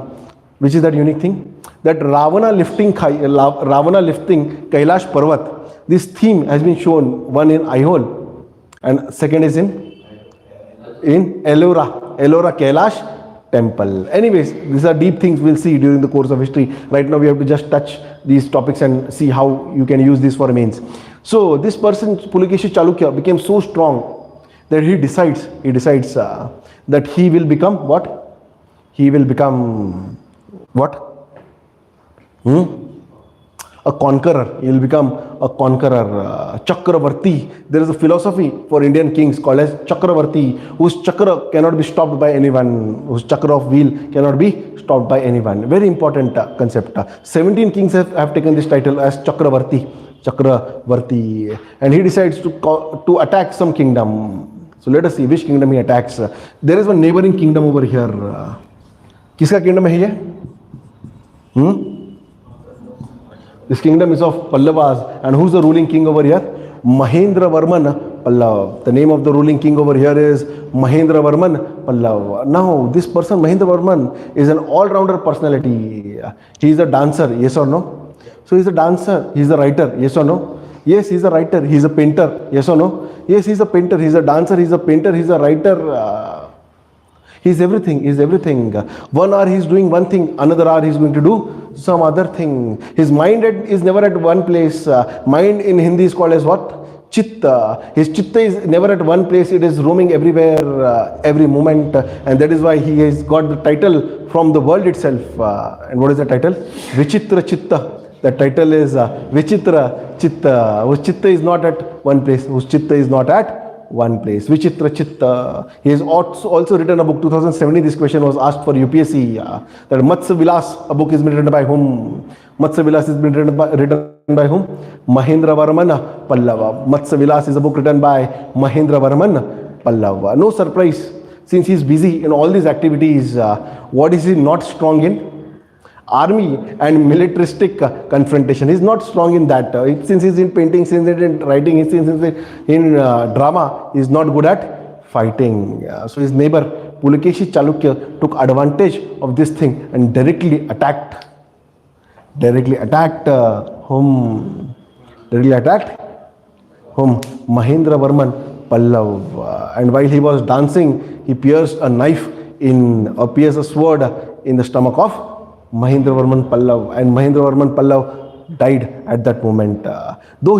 Speaker 1: Which is that unique thing? That Ravana lifting Kailash Parvat. This theme has been shown, one in Aihole and second is in Ellora Kailash temple. Anyways, these are deep things we'll see during the course of history. Right now we have to just touch these topics and see how you can use this for remains. So this person, Pulakeshi Chalukya, became so strong that he decides that he will become what? He will become what? A conqueror. He will become a conqueror. Chakravarti. There is a philosophy for Indian kings called as Chakravarti, whose chakra cannot be stopped by anyone, whose chakra of wheel cannot be stopped by anyone. Very important concept. 17 kings have taken this title as Chakravarti, and he decides to attack some kingdom. So let us see which kingdom he attacks. There is one neighboring kingdom over here. Kiska kingdom hai ye? This kingdom is of Pallavas, and who's the ruling king over here? Mahendravarman Pallav. The name of the ruling king over here is Mahendravarman Pallav. Now, this person, Mahendravarman, is an all-rounder personality. He is a dancer, yes or no? So, he's a dancer, he's a writer, yes or no? Yes, he's a writer, he's a painter, yes or no? Yes, he's a painter, he's a dancer, he's a painter, he's a writer. He's everything, he's everything. 1 hour he's doing one thing, another hour he's going to do some other thing. His mind is never at one place. Mind in Hindi is called as what? Chitta. His chitta is never at one place. It is roaming everywhere, every moment. And that is why he has got the title from the world itself. And what is the title? Vichitra Chitta. The title is Vichitra Chitta. Whose chitta is not at one place. Whose chitta is not at one place. Vichitra Chitta. He has also written a book. 2017 this question was asked for UPSC. That Matsya Vilas, a book is been written by whom? Matsya Vilas has been written by whom? Mahendravarman Pallava. Matsya Vilas is a book written by Mahendravarman Pallava. No surprise, since he is busy in all these activities. What is he not strong in? Army and militaristic confrontation. He's not strong in that. Since he's in painting, since he's in writing, since he's in drama, he's not good at fighting. So his neighbor Pulakeshi Chalukya took advantage of this thing and directly attacked whom? Mahendravarman Pallav. And while he was dancing, he pierced a sword in the stomach of Mahendravarman Pallav, and Mahendravarman Pallav died at that moment. Though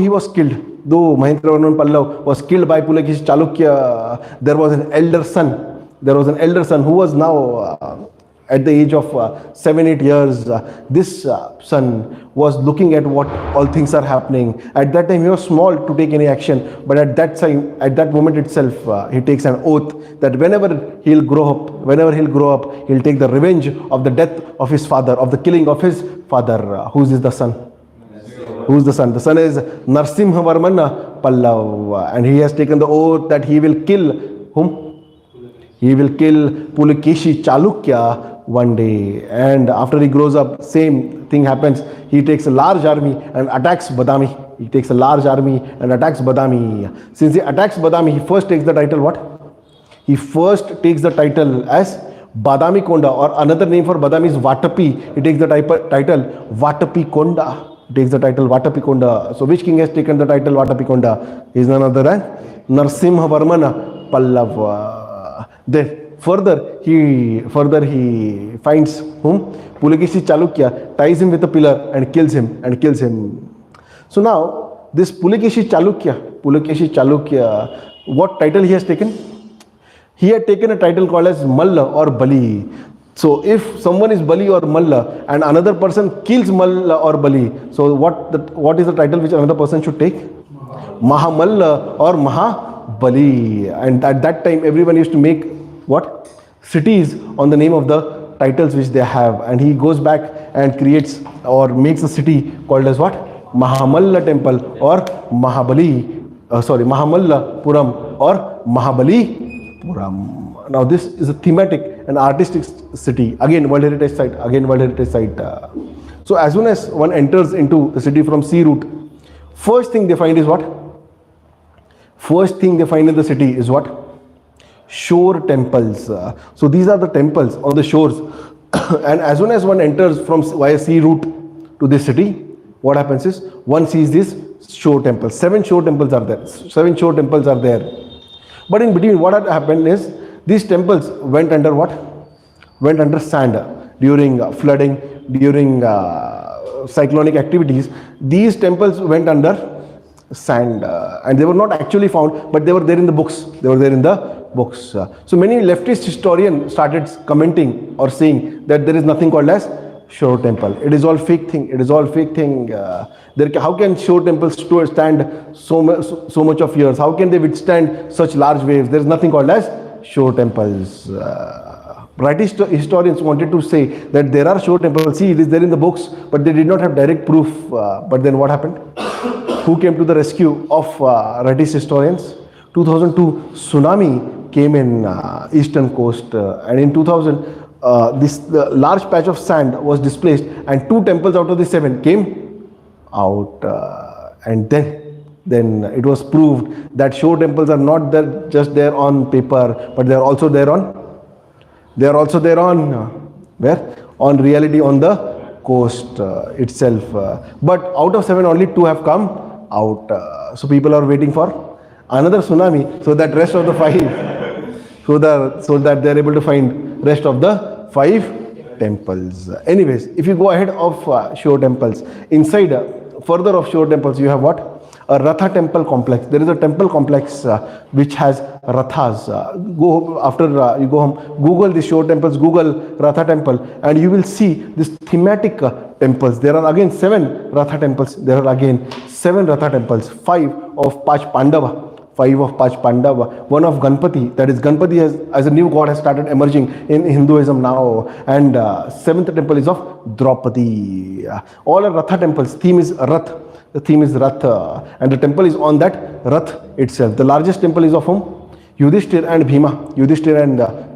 Speaker 1: Mahendravarman Pallav was killed by Pulakeshi Chalukya, there was an elder son who was now at the age of 7-8 years. This son was looking at what all things are happening. At that time he was small to take any action, but at that moment itself, he takes an oath that whenever he'll grow up, he'll take the revenge of the death of his father, of the killing of his father. Who is the son? Who's the son? The son is Narsimhavarman Pallav, and he has taken the oath that he will kill whom? He will kill Pulakeshi Chalukya one day. And after he grows up, same thing happens. He takes a large army and attacks Badami. Since he attacks Badami, he first takes the title what? He first takes the title as Badami Konda, or another name for Badami is Vatapi. He takes the title Vatapi Konda. So which king has taken the title Vatapi Konda? He is none other than Narsimhavarman Pallav. Then further he finds whom? Pulakeshi Chalukya, ties him with a pillar and kills him. So now this Pulakeshi Chalukya, what title he has taken? He had taken a title called as Malla or Bali. So if someone is Bali or Malla and another person kills Malla or Bali, so what is the title which another person should take? Mahamalla or Mahabali. And at that time, everyone used to make what? Cities on the name of the titles which they have. And he goes back and creates or makes a city called as what? Mahamalla temple or Mahamalla Puram or Mahabali Puram. Now this is a thematic and artistic city. Again, World Heritage Site. So as soon as one enters into the city from sea route, first thing they find is what? First thing they find in the city is what? Shore temples. So these are the temples on the shores. And as soon as one enters from via sea route to this city, what happens is one sees these shore temples. 7 shore temples are there. 7 shore temples are there. But in between, what had happened is these temples went under what? Went under sand during flooding, during cyclonic activities. These temples went under sand and they were not actually found, but they were there in the books. So many leftist historians started commenting or saying that there is nothing called as shore temple. It is all fake thing. How can shore temples stand so much of years? How can they withstand such large waves? There is nothing called as shore temples. Right historians wanted to say that there are shore temples. See, it is there in the books, but they did not have direct proof. But then what happened? Who came to the rescue of rightist historians? 2002 tsunami came in eastern coast, and in 2000 this large patch of sand was displaced, and 2 temples out of the 7 came out, and then it was proved that shore temples are not there, just there on paper, but they are also there on where? On reality, on the coast itself. But out of 7, only 2 have come out. So people are waiting for another tsunami so that rest of the 5, so that they are able to find rest of the 5 temples. Anyways, if you go ahead of shore temples, inside further of shore temples, you have what? A Ratha temple complex. There is a temple complex which has Rathas. You go home, Google the shore temples, Google Ratha temple, and you will see this thematic temples. There are again 7 Ratha temples. 5 of Pach Pandava. 5 of Pach Pandava, 1 of Ganpati, that is Ganpati as a new god has started emerging in Hinduism now, and 7th temple is of Draupadi. All are Ratha temples. Theme is Rath. The theme is Rath, and the temple is on that Rath itself. The largest temple is of whom? Yudhishthir and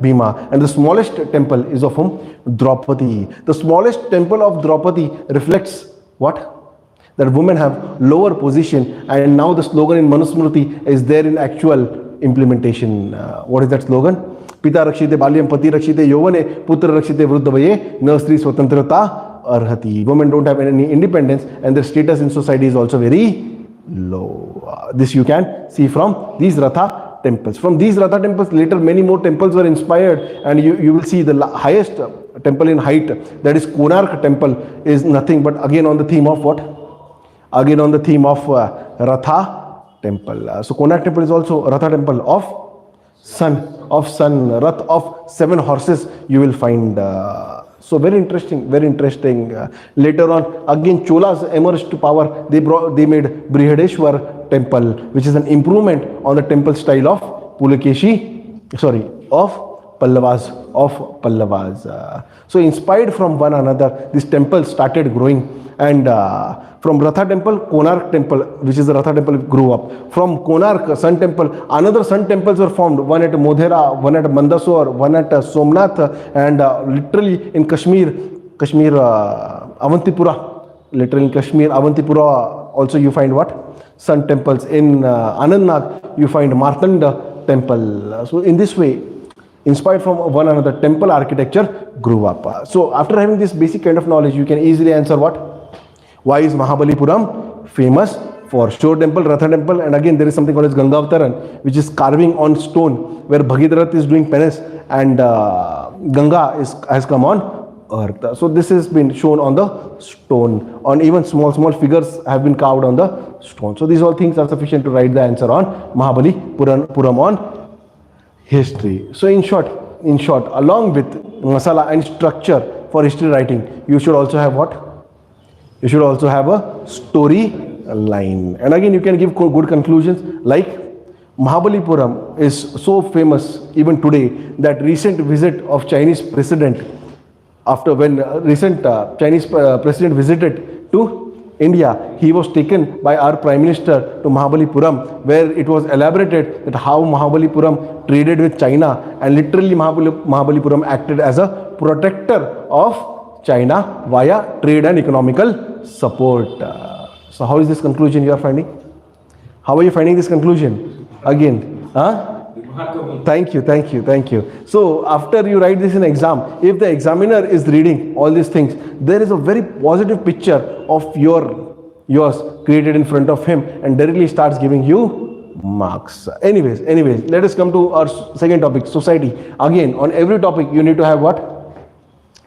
Speaker 1: Bhima, and the smallest temple is of whom? Draupadi. The smallest temple of Draupadi reflects what? That women have lower position, and now the slogan in Manusmriti is there in actual implementation. What is that slogan? Pita rakshite balyam pati rakshite yovane putra rakshite vruddhavaye na stri swatantrata arhati. Women don't have any independence, and their status in society is also very low. This you can see from these Ratha temples. From these Ratha temples, later many more temples were inspired, and you will see the highest temple in height, that is Konark temple, is nothing but again on the theme of what? Again on the theme of Ratha temple. So Konark temple is also Ratha temple of sun, Rath of 7 horses you will find. So very interesting. Later on, again Cholas emerged to power. They made Brihadeshwar temple, which is an improvement on the temple style of Pallavas. So inspired from one another, these temples started growing, and from Ratha temple, Konark temple, which is the Ratha temple, grew up. From Konark Sun temple, another Sun temples were formed, one at Modhera, one at Mandasore, one at Somnath, and literally in Kashmir, Avantipura, also you find what? Sun temples. In Anandnag, you find Martanda temple. So in this way, inspired from one another, temple architecture grew up. So after having this basic kind of knowledge, you can easily answer what? Why is Mahabalipuram famous? For shore temple, Ratha temple, and again there is something called as Gangavtaran, which is carving on stone, where Bhagirath is doing penance, and Ganga has come on earth. So this has been shown on the stone, on even small figures have been carved on the stone. So these all things are sufficient to write the answer on Mahabalipuram on history. So in short, along with masala and structure for history writing, you should also have what? You should also have a story line. And again, you can give good conclusions like Mahabalipuram is so famous even today that recent visit of Chinese president, after when recent Chinese president visited to India, he was taken by our Prime Minister to Mahabalipuram, where it was elaborated that how Mahabalipuram traded with China, and literally Mahabalipuram acted as a protector of China via trade and economical support. So how is this conclusion you are finding? How are you finding this conclusion? Again,
Speaker 2: Remarkable.
Speaker 1: Thank you. So after you write this in exam, if the examiner is reading all these things, there is a very positive picture of yours created in front of him, and directly starts giving you marks. Anyways, let us come to our second topic, society. Again, on every topic you need to have what?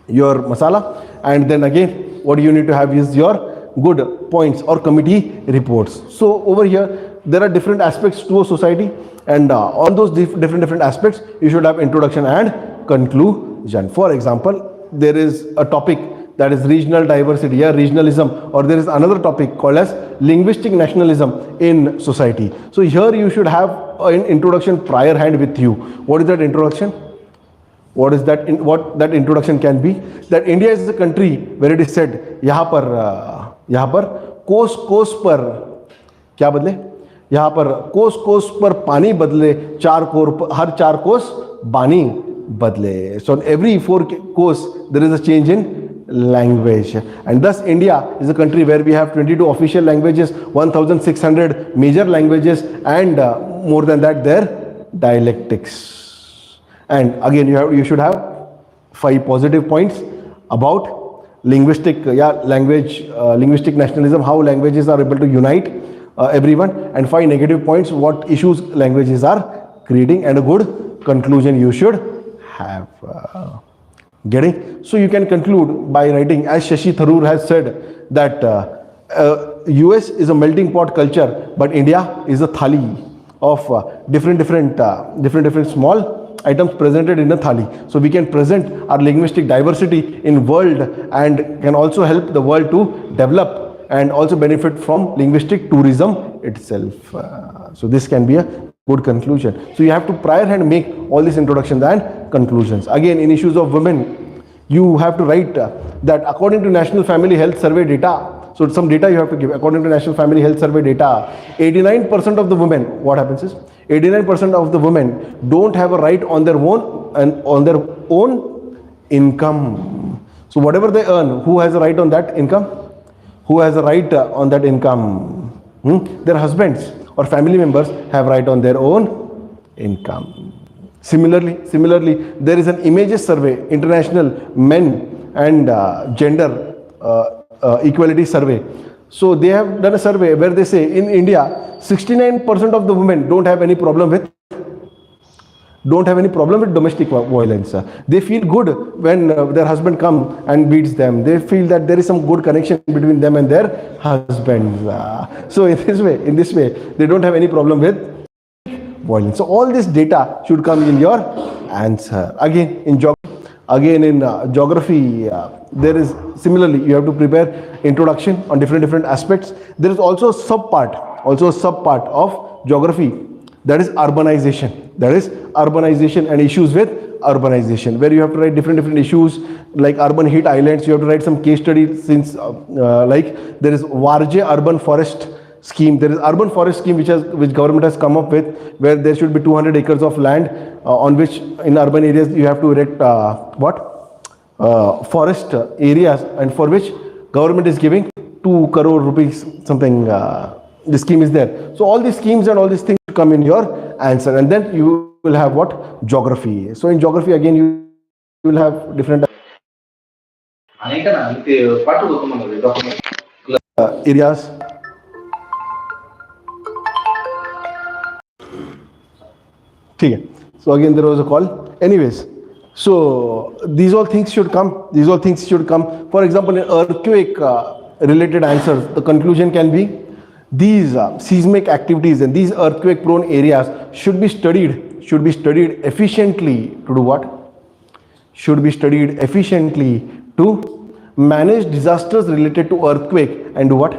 Speaker 1: Your masala, and then again what you need to have is your good points or committee reports. So over here there are different aspects to a society, and on those different aspects you should have introduction and conclusion. For example, there is a topic that is regional diversity, regionalism, or there is another topic called as linguistic nationalism in society. So here you should have an introduction prior hand with you. What is that introduction? What that introduction can be? That India is a country where it is said, यहाँ पर कोस पर क्या बदले? यहाँ पर कोस पर पानी बदले, हर 4 कोस बानी बदले. So on every 4 cos there is a change in language, and thus India is a country where we have 22 official languages, 1600 major languages, and more than that their dialectics. And again you should have 5 positive points about linguistic linguistic nationalism, how languages are able to unite everyone, and 5 negative points, what issues languages are creating, and a good conclusion you should have. Getting? So you can conclude by writing, as Shashi Tharoor has said, that US is a melting pot culture, but India is a thali of different small items presented in a thali. So we can present our linguistic diversity in world, and can also help the world to develop and also benefit from linguistic tourism itself. So this can be a good conclusion. So you have to prior hand make all these introductions and conclusions. Again, in issues of women, you have to write that according to National Family Health Survey data, so some data you have to give. According to National Family Health Survey data, 89% of the women, what happens is, 89% of the women don't have a right on their own income. So whatever they earn, who has a right on that income? Who has a right on that income? Their husbands or family members have right on their own income. Similarly, there is an images survey, international men and gender equality survey. So they have done a survey where they say in India, 69% of the women don't have any problem with domestic violence. They feel good when their husband comes and beats them. They feel that there is some good connection between them and their husbands. So in this way, they don't have any problem with violence. So all this data should come in your answer. Again, in geography, there is similarly, you have to prepare introduction on different aspects. There is also a subpart of geography, that is urbanization. And issues with urbanization, where you have to write different issues like urban heat islands. You have to write some case studies, since like there is Warje urban forest scheme. There is urban forest scheme which government has come up with, where there should be 200 acres of land on which in urban areas you have to erect forest areas, and for which government is giving 2 crore rupees something. The scheme is there. So all these schemes and all these things come in your answer, and then you will have what? Geography. So in geography again you will have different areas. Okay. So again there was a call. Anyways, so these all things should come. For example, in earthquake related answers, the conclusion can be these seismic activities and these earthquake prone areas should be studied efficiently to do what? Should be studied efficiently to manage disasters related to earthquake and do what?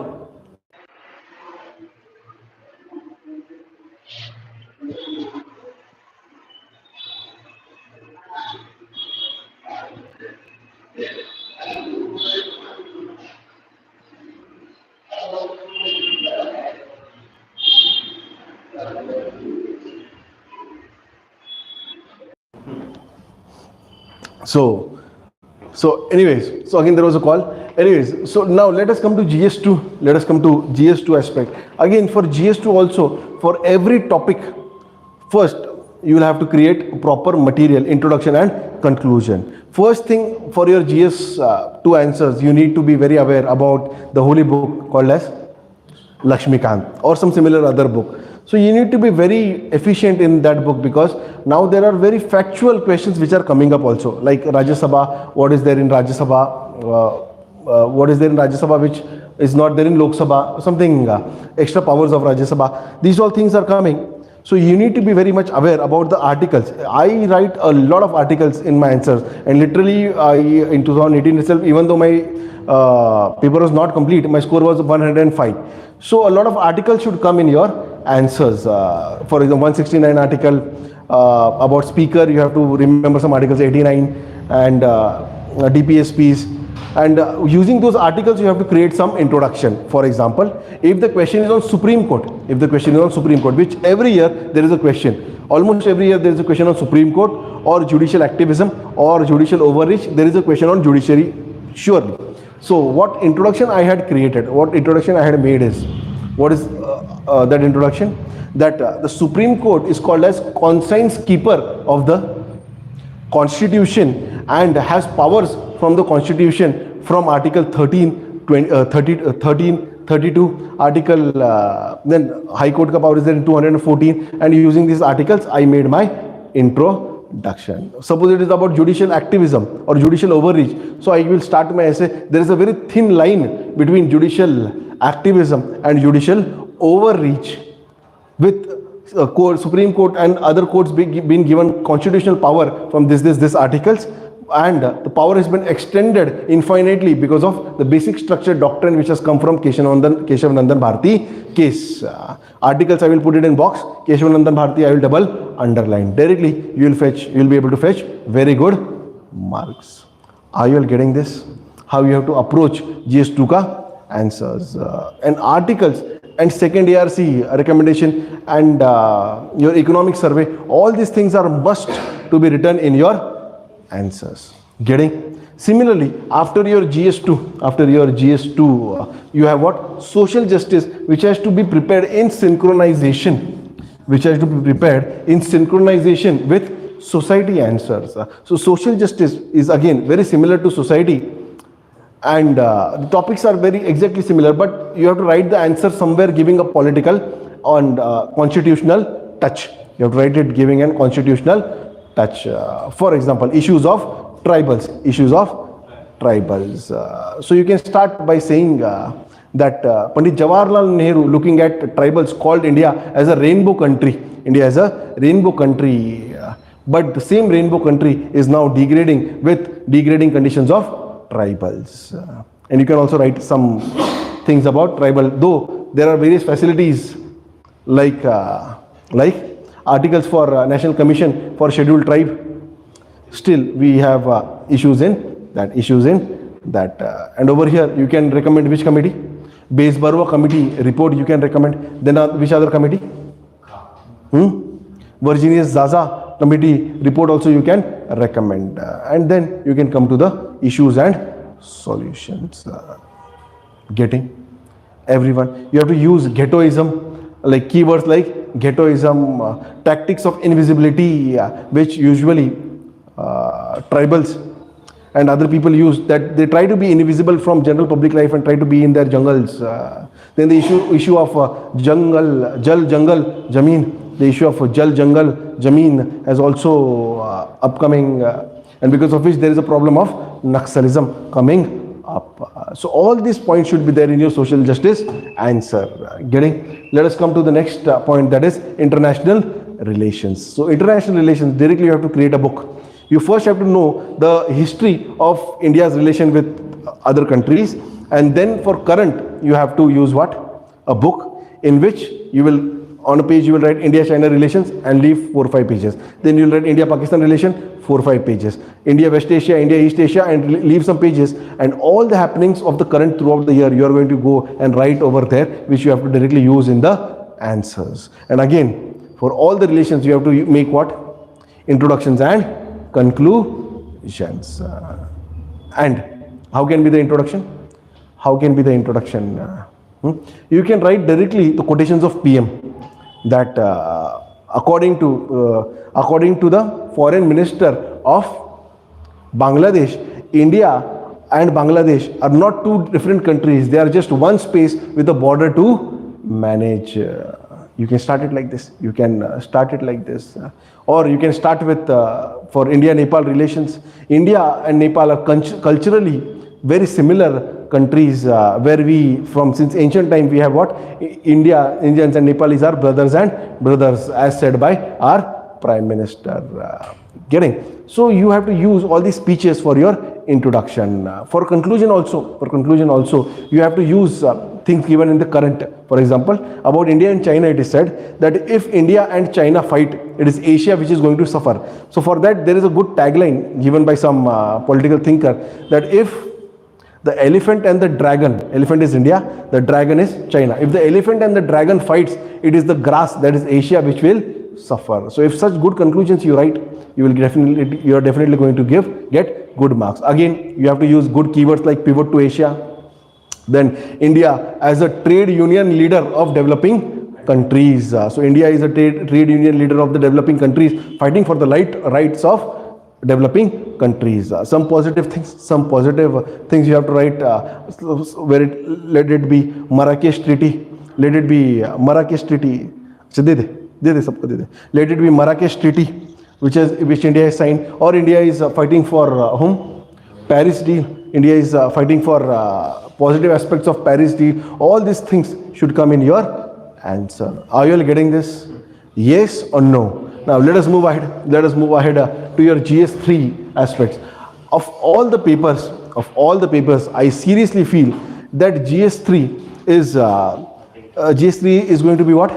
Speaker 1: So, so again there was a call. Anyways, so now let us come to GS2. Let us come to GS2 aspect. Again, for GS2 also, for every topic, first you will have to create proper material, introduction and conclusion. First thing for your GS2 answers, you need to be very aware about the holy book called as Lakshmikant or some similar other book. So you need to be very efficient in that book, because now there are very factual questions which are coming up also, like Rajya Sabha, what is there in Rajya Sabha, what is there in Rajya Sabha which is not there in Lok Sabha, something extra powers of Rajya Sabha. These all things are coming. So you need to be very much aware about the articles. I write a lot of articles in my answers, and literally in 2018 itself, even though my paper was not complete, my score was 105. So a lot of articles should come in your answers. For example, 169 article about speaker, you have to remember some articles, 89, and DPSPs. And using those articles, you have to create some introduction. For example, if the question is on Supreme Court, which every year there is a question, almost every year there is a question on Supreme Court or judicial activism or judicial overreach, there is a question on judiciary, surely. So what introduction I had created, what introduction I had made is, what is that introduction? That the Supreme Court is called as conscience keeper of the Constitution and has powers from the Constitution from Article 13, 32, Article, then High Court ka power is there in 214, and using these articles I made my introduction. Suppose it is about judicial activism or judicial overreach, so I will start my essay. There is a very thin line between judicial activism and judicial overreach, with Supreme Court and other courts being given constitutional power from this articles, and the power has been extended infinitely because of the basic structure doctrine which has come from Keshavanandan Bharati case. Articles I will put it in box, Keshavanandan Bharati I will double underline. Directly you will be able to fetch very good marks. Are you all getting this? How you have to approach GS2 ka answers and articles and second ARC recommendation and your economic survey. All these things are must to be written in your answers. Getting? Similarly, after your GS2, you have what? Social justice, which has to be prepared in synchronization. With society answers. So social justice is again very similar to society, and the topics are very exactly similar, but you have to write the answer somewhere giving a political and constitutional touch. You have to write it giving a constitutional touch. For example, issues of tribals. So you can start by saying that Pandit Jawaharlal Nehru, looking at tribals, called India as a rainbow country. But the same rainbow country is now degrading with degrading conditions of tribals. And you can also write some things about tribal, though there are various facilities like articles for National Commission for Scheduled Tribe. Still we have issues in that, and over here you can recommend which committee? Base Barua committee report you can recommend. Then which other committee? Virginia Zaza committee report also you can recommend. And then you can come to the issues and solutions. Getting? Everyone. You have to use ghettoism, like keywords like ghettoism, tactics of invisibility, which usually tribals and other people use, that they try to be invisible from general public life and try to be in their jungles. Then the issue of Jal Jungle Jameen, the issue of Jal Jungle Jameen has also upcoming, and because of which there is a problem of Naxalism coming up. So all these points should be there in your social justice answer. Getting? Let us come to the next point, that is international relations. So international relations, directly you have to create a book. You first have to know the history of India's relation with other countries, and then for current you have to use what? A book in which you will on a page you will write India-China relations and leave 4 or 5 pages. Then you will write India-Pakistan relation, 4 or 5 pages. India-West Asia, India-East Asia, and leave some pages. And all the happenings of the current throughout the year, you are going to go and write over there, which you have to directly use in the answers. And again, for all the relations, you have to make what? Introductions and conclusions. And how can be the introduction? How can be the introduction? You can write directly the quotations of PM that according to the foreign minister of Bangladesh, India and Bangladesh are not two different countries. They are just one space with a border to manage. You can start it like this. You can start it like this. Or you can start with, for India-Nepal relations. India and Nepal are culturally very similar countries where we, from since ancient time, we have what? Indians and Nepalis are brothers and brothers, as said by our Prime Minister. Getting? So you have to use all these speeches for your introduction. For conclusion also, you have to use things given in the current. For example, about India and China, it is said that if India and China fight, it is Asia which is going to suffer. So for that, there is a good tagline given by some political thinker that if the elephant and the dragon, elephant is India, the dragon is China. If the elephant and the dragon fights, it is the grass, that is Asia, which will suffer. So if such good conclusions you write, you are definitely going to get good marks. Again, you have to use good keywords like pivot to Asia. Then India as a trade union leader of developing countries. So India is a trade union leader of the developing countries, fighting for the rights of developing countries. Some positive things you have to write. Let it be Marrakesh Treaty. Let it be Marrakesh Treaty. Let it be Marrakesh Treaty, which India has signed. Or India is fighting for whom? Paris deal. India is fighting for positive aspects of Paris deal. All these things should come in your answer. Are you all getting this? Yes or no? Now let us move ahead. To your GS3 aspects. Of all the papers, I seriously feel that GS3 is going to be what?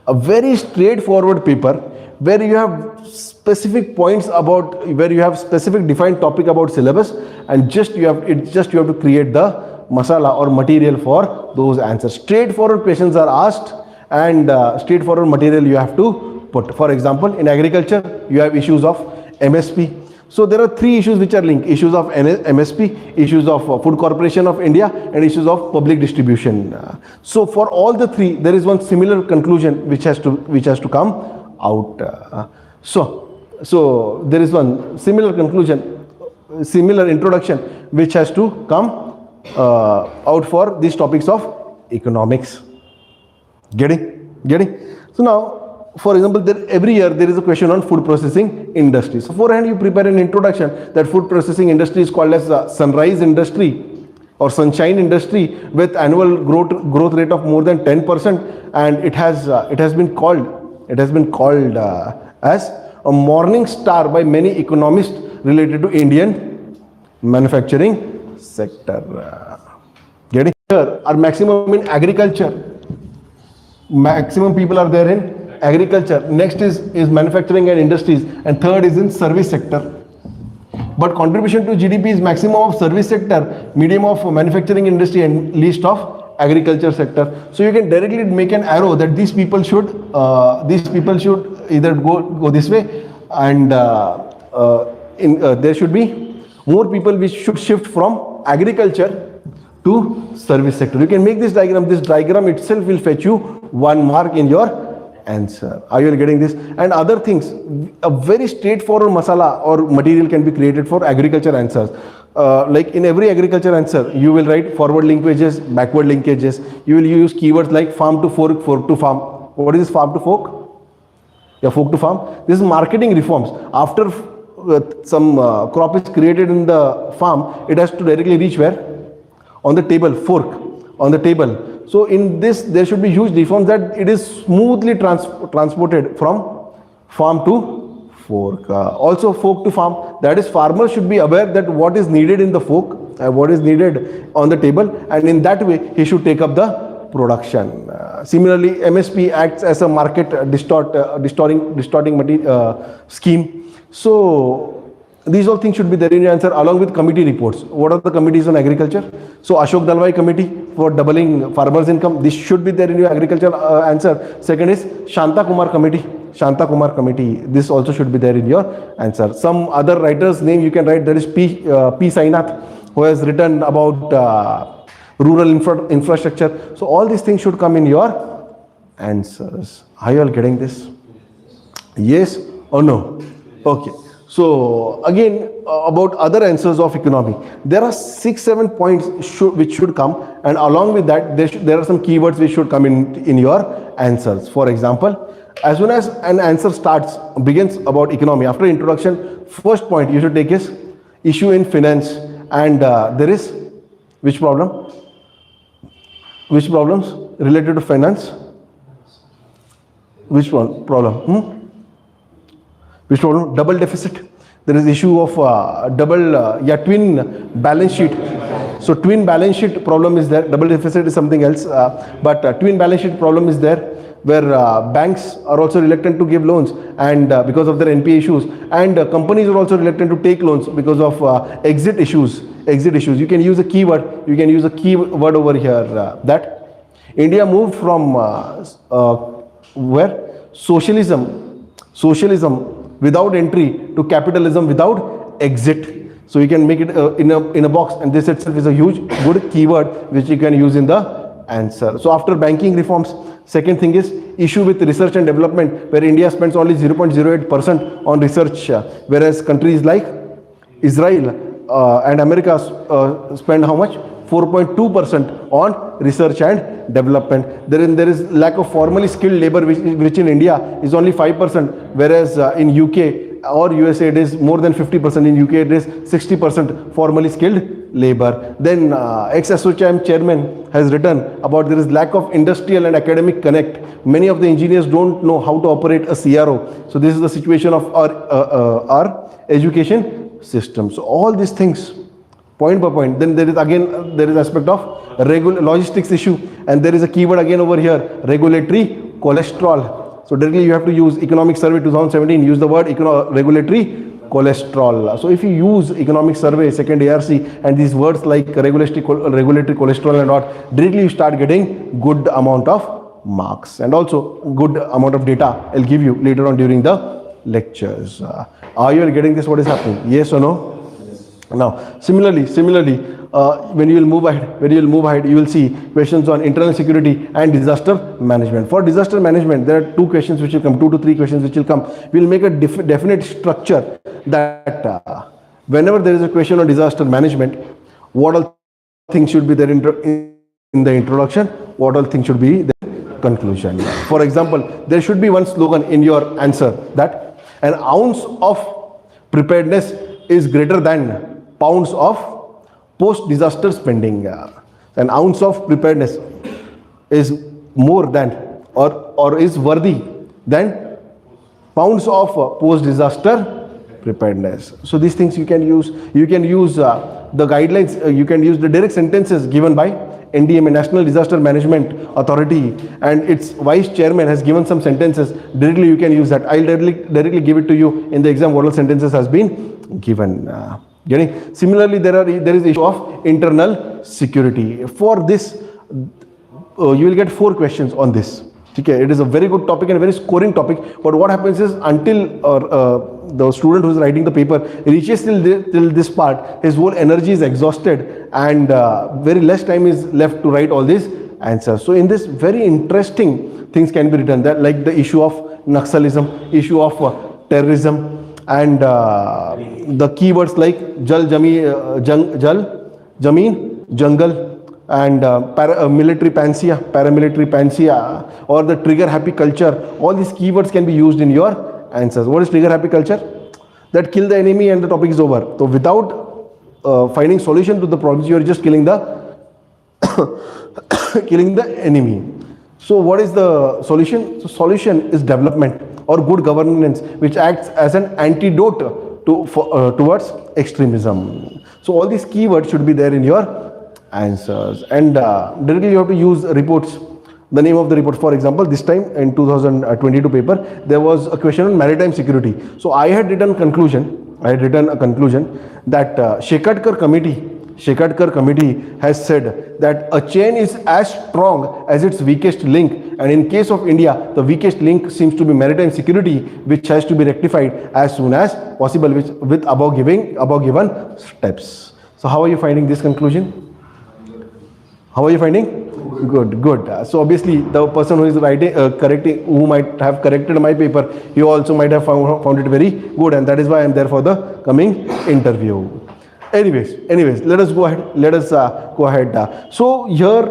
Speaker 1: A very straightforward paper where you have specific points about, where you have specific defined topic about syllabus, and you have to create the masala or material for those answers. Straightforward questions are asked, and straightforward material you have to put. For example, in agriculture, you have issues of MSP. So there are 3 issues which are linked: issues of MSP, issues of Food Corporation of India, and issues of public distribution. So for all the 3, there is one similar conclusion which has to come out. So there is one similar conclusion, similar introduction which has to come out for these topics of economics. Getting? So now, for example, every year there is a question on food processing industry. So beforehand you prepare an introduction that food processing industry is called as sunrise industry or sunshine industry with annual growth rate of more than 10%, and it has been called as a morning star by many economists related to Indian manufacturing sector. Getting? Here are maximum in agriculture. Maximum people are there in agriculture. Next is manufacturing and industries, and third is in service sector. But contribution to GDP is maximum of service sector, medium of manufacturing industry, and least of agriculture sector. So you can directly make an arrow that these people should either go this way, and there should be more people which should shift from agriculture to service sector. You can make this diagram. This diagram itself will fetch you 1 mark in your answer. Are you getting this? And other things, a very straightforward masala or material can be created for agriculture answers. Like in every agriculture answer, you will write forward linkages, backward linkages. You will use keywords like farm to fork, fork to farm. What is this farm to fork? Yeah, fork to farm. This is marketing reforms. After some crop is created in the farm, it has to directly reach where? On the table, fork, on the table. So in this, there should be huge reforms that it is smoothly transported from farm to fork. Also fork to farm, that is farmers should be aware that what is needed in the fork, what is needed on the table, and in that way he should take up the production. Similarly, MSP acts as a market distorting scheme. So these all things should be there in your answer along with committee reports. What are the committees on agriculture? So Ashok Dalwai committee for doubling farmers' income. This should be there in your agriculture answer. Second is Shanta Kumar committee. Shanta Kumar committee. This also should be there in your answer. Some other writers' name you can write. There is P. Sainath, who has written about rural infrastructure. So all these things should come in your answers. Are you all getting this? Yes or no? Okay. So again, about other answers of economy, there are 6-7 points which should come, and along with that, there are some keywords which should come in your answers. For example, as soon as an answer begins about economy, after introduction, first point you should take is issue in finance, and there is which problem? Which problems related to finance? Which one problem? Which problem? Double deficit. There is issue of twin balance sheet. So twin balance sheet problem is there. Double deficit is something else. But twin balance sheet problem is there, where banks are also reluctant to give loans, and because of their NPA issues, and companies are also reluctant to take loans because of exit issues. You can use a keyword. You can use a keyword over here. That India moved from where socialism without entry to capitalism without exit. So you can make it in a box, and this itself is a good keyword which you can use in the answer. So after banking reforms, second thing is issue with research and development, where India spends only 0.08% on research, whereas countries like Israel and America spend how much? 4.2% on research and development. There is lack of formally skilled labor, which in India is only 5%, whereas in UK or USA it is more than 50%. In UK it is 60% formally skilled labor. Then ex-ASSOCHAM chairman has written about there is lack of industrial and academic connect. Many of the engineers don't know how to operate a CRO. So this is the situation of our education system. So all these things, point by point. Then there is aspect of logistics issue, and there is a keyword again over here, regulatory cholesterol. So directly you have to use Economic Survey 2017, use the word regulatory cholesterol. So if you use Economic Survey, second ARC, and these words like regulatory cholesterol and what, directly you start getting good amount of marks, and also good amount of data I'll give you later on during the lectures. Are you getting this? What is happening? Yes or no? Now, similarly, when you will move ahead, you will see questions on internal security and disaster management. For disaster management, there are 2 questions which will come, 2 to 3 questions which will come. We will make a definite structure that whenever there is a question on disaster management, what all things should be there in the introduction, what all things should be the conclusion. For example, there should be one slogan in your answer that an ounce of preparedness is greater than pounds of post-disaster spending. An ounce of preparedness is more than or is worthy than pounds of post-disaster preparedness. So these things you can use. You can use the guidelines. You can use the direct sentences given by NDMA, National Disaster Management Authority, and its vice chairman has given some sentences. Directly you can use that. I'll directly give it to you in the exam. What all sentences has been given. Getting similarly, there is issue of internal security. For this, you will get 4 questions on this. Okay, it is a very good topic and a very scoring topic. But what happens is, until the student who is writing the paper reaches till this part, his whole energy is exhausted, and very less time is left to write all these answers. So in this, very interesting things can be written, that like the issue of Naxalism, issue of terrorism, and the keywords like Jal, Jameen, Jungle, and paramilitary panacea, or the trigger happy culture. All these keywords can be used in your answers. What is trigger happy culture? That kill the enemy and the topic is over. So without finding solution to the problems, you are just killing the enemy. So what is the solution? So solution is development or good governance, which acts as an antidote towards extremism. So all these keywords should be there in your answers, and directly you have to use reports. The name of the report, for example, this time in 2022 paper, there was a question on maritime security. So I had written a conclusion that Shekatkar committee has said that a chain is as strong as its weakest link, and in case of India, the weakest link seems to be maritime security, which has to be rectified as soon as possible with above given steps. So how are you finding this conclusion? How are you finding? Good. So obviously, the person who is writing, correcting, who might have corrected my paper, he also might have found it very good, and that is why I am there for the coming interview. Anyways, let us go ahead. So here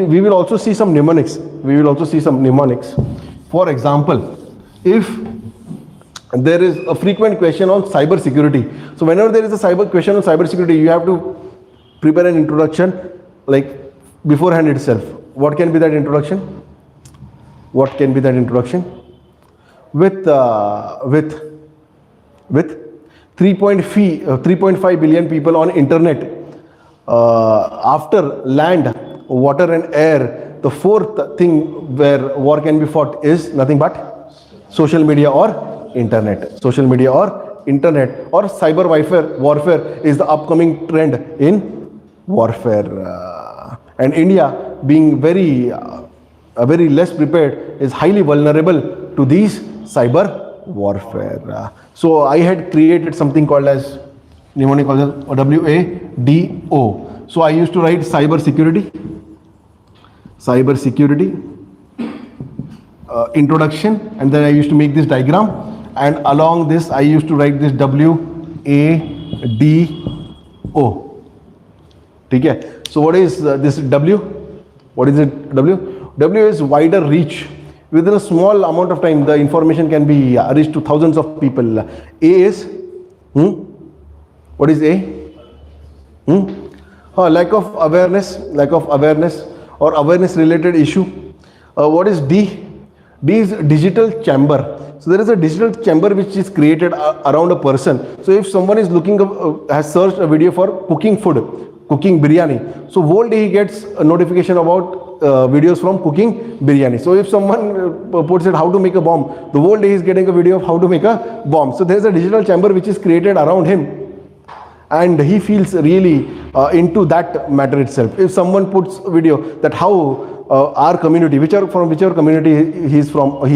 Speaker 1: we will also see some mnemonics. For example, if there is a frequent question on cyber security, so whenever there is a question on cyber security, you have to prepare an introduction like beforehand itself. What can be that introduction? With 3.5 billion people on internet, after land, water and air, the fourth thing where war can be fought is nothing but social media or internet. Or cyber warfare is the upcoming trend in warfare. And India, being very less prepared, is highly vulnerable to these cyber warfare. So I had created something called as mnemonic called WADO. So I used to write cyber security, introduction, and then I used to make this diagram, and along this I used to write this WADO. Okay. So what is this W? What is it? W is wider reach. Within a small amount of time, the information can be reached to thousands of people. A is what is A? Lack of awareness or awareness related issue. What is D? D is digital chamber. So there is a digital chamber which is created around a person. So if someone is has searched a video for cooking biryani, so whole day he gets a notification about videos from cooking biryani. So if someone puts it how to make a bomb, the whole day he is getting a video of how to make a bomb. So there is a digital chamber which is created around him, and he feels really into that matter itself. If someone puts a video that how our community, whichever community he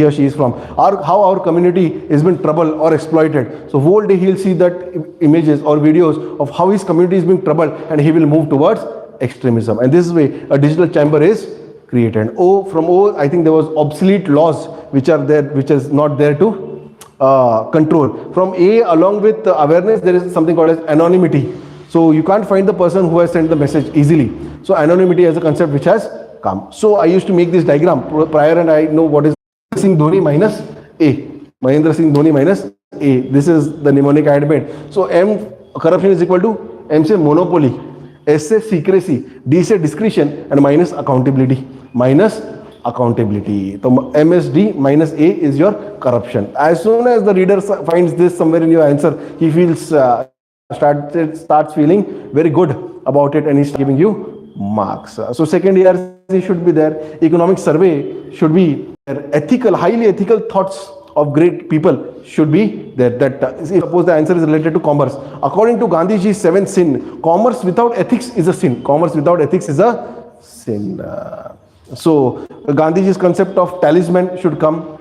Speaker 1: or she is from, how our community has been troubled or exploited, so whole day he'll see that images or videos of how his community is being troubled, and he will move towards extremism. And this way a digital chamber is created. From O, I think there was obsolete laws which is not there to control. From A, along with awareness, there is something called as anonymity. So you can't find the person who has sent the message easily. So anonymity as a concept which has come. So I used to make this diagram prior, and I know what is Singh Dhoni minus A. Mahendra Singh Dhoni minus A. This is the mnemonic I had made. So M, corruption is equal to M say monopoly, S say secrecy, D say discretion, and minus accountability. So MSD minus A is your corruption. As soon as the reader finds this somewhere in your answer, he feels starts feeling very good about it, and he's giving you marks. So second ERC should be there. Economic survey should be there. Highly ethical thoughts of great people should be there. That suppose the answer is related to commerce. According to Gandhiji's seventh sin, commerce without ethics is a sin. So Gandhiji's concept of talisman should come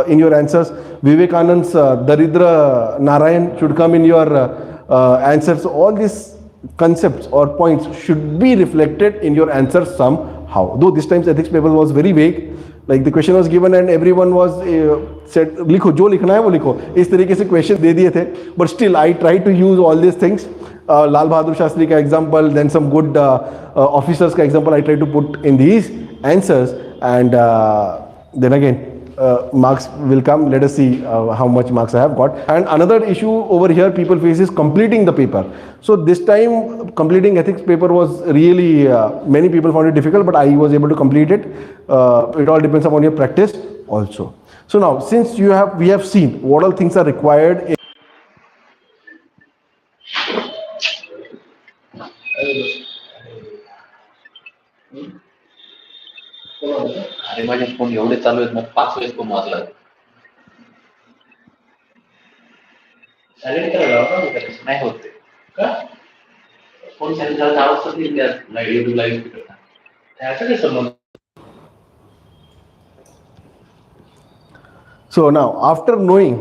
Speaker 1: in your answers. Vivekanand's Daridra Narayan should come in your answers. So all these concepts or points should be reflected in your answers somehow. Though this time's ethics paper was very vague, like the question was given and everyone was said लिखो जो लिखना है वो लिखो, इस तरीके से question दे दिए थे. But still I tried to use all these things. Lal Bahadur Shastri ka example, then some good officers ka example I tried to put in these answers, and then again marks will come. Let us see how much marks I have got. And another issue over here people face is completing the paper. So this time completing ethics paper was really many people found it difficult, but I was able to complete it. It all depends upon your practice also. So now, since we have seen what all things are required
Speaker 3: आणि माझे phone एवढे चालू आहेत ना 5 वेळेस phone वाजला. Silent करायला लावा ना त्याला, नाही होत ते. का? फोन सायलेंट झाला आवाज तर येईल त्या YouTube लाईव्ह स्पीकरला. त्याचा काय संबंध?
Speaker 1: So now, after knowing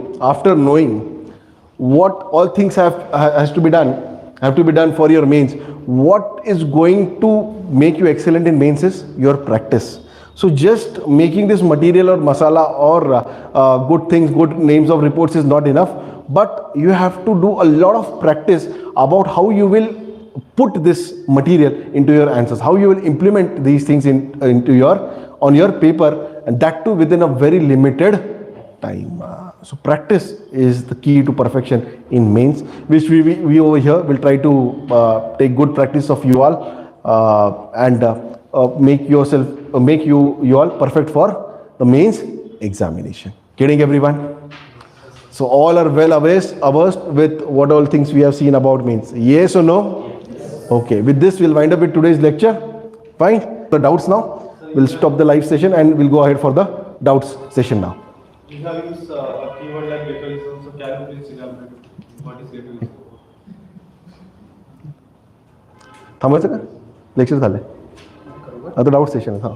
Speaker 1: what all things has to be done for your mains, what is going to make you excellent in mains is your practice. So just making this material or masala or good things, good names of reports is not enough, but you have to do a lot of practice about how you will put this material into your answers, how you will implement these things into on your paper, and that too within a very limited time. So practice is the key to perfection in mains, which we over here will try to take good practice of you all and make you all perfect for the mains examination. Getting everyone? So all are well versed with what all things we have seen about mains. Yes or no? Yes. Okay. With this, we'll wind up with today's lecture. Fine. The doubts now. We'll stop the live session and we'll go ahead for the doubts session now.
Speaker 4: You have used a keyword like ghettoism, so can you please elaborate what is ghettoism?
Speaker 1: थांबायचं का? Lecture झालंय आता doubt session आहे. हां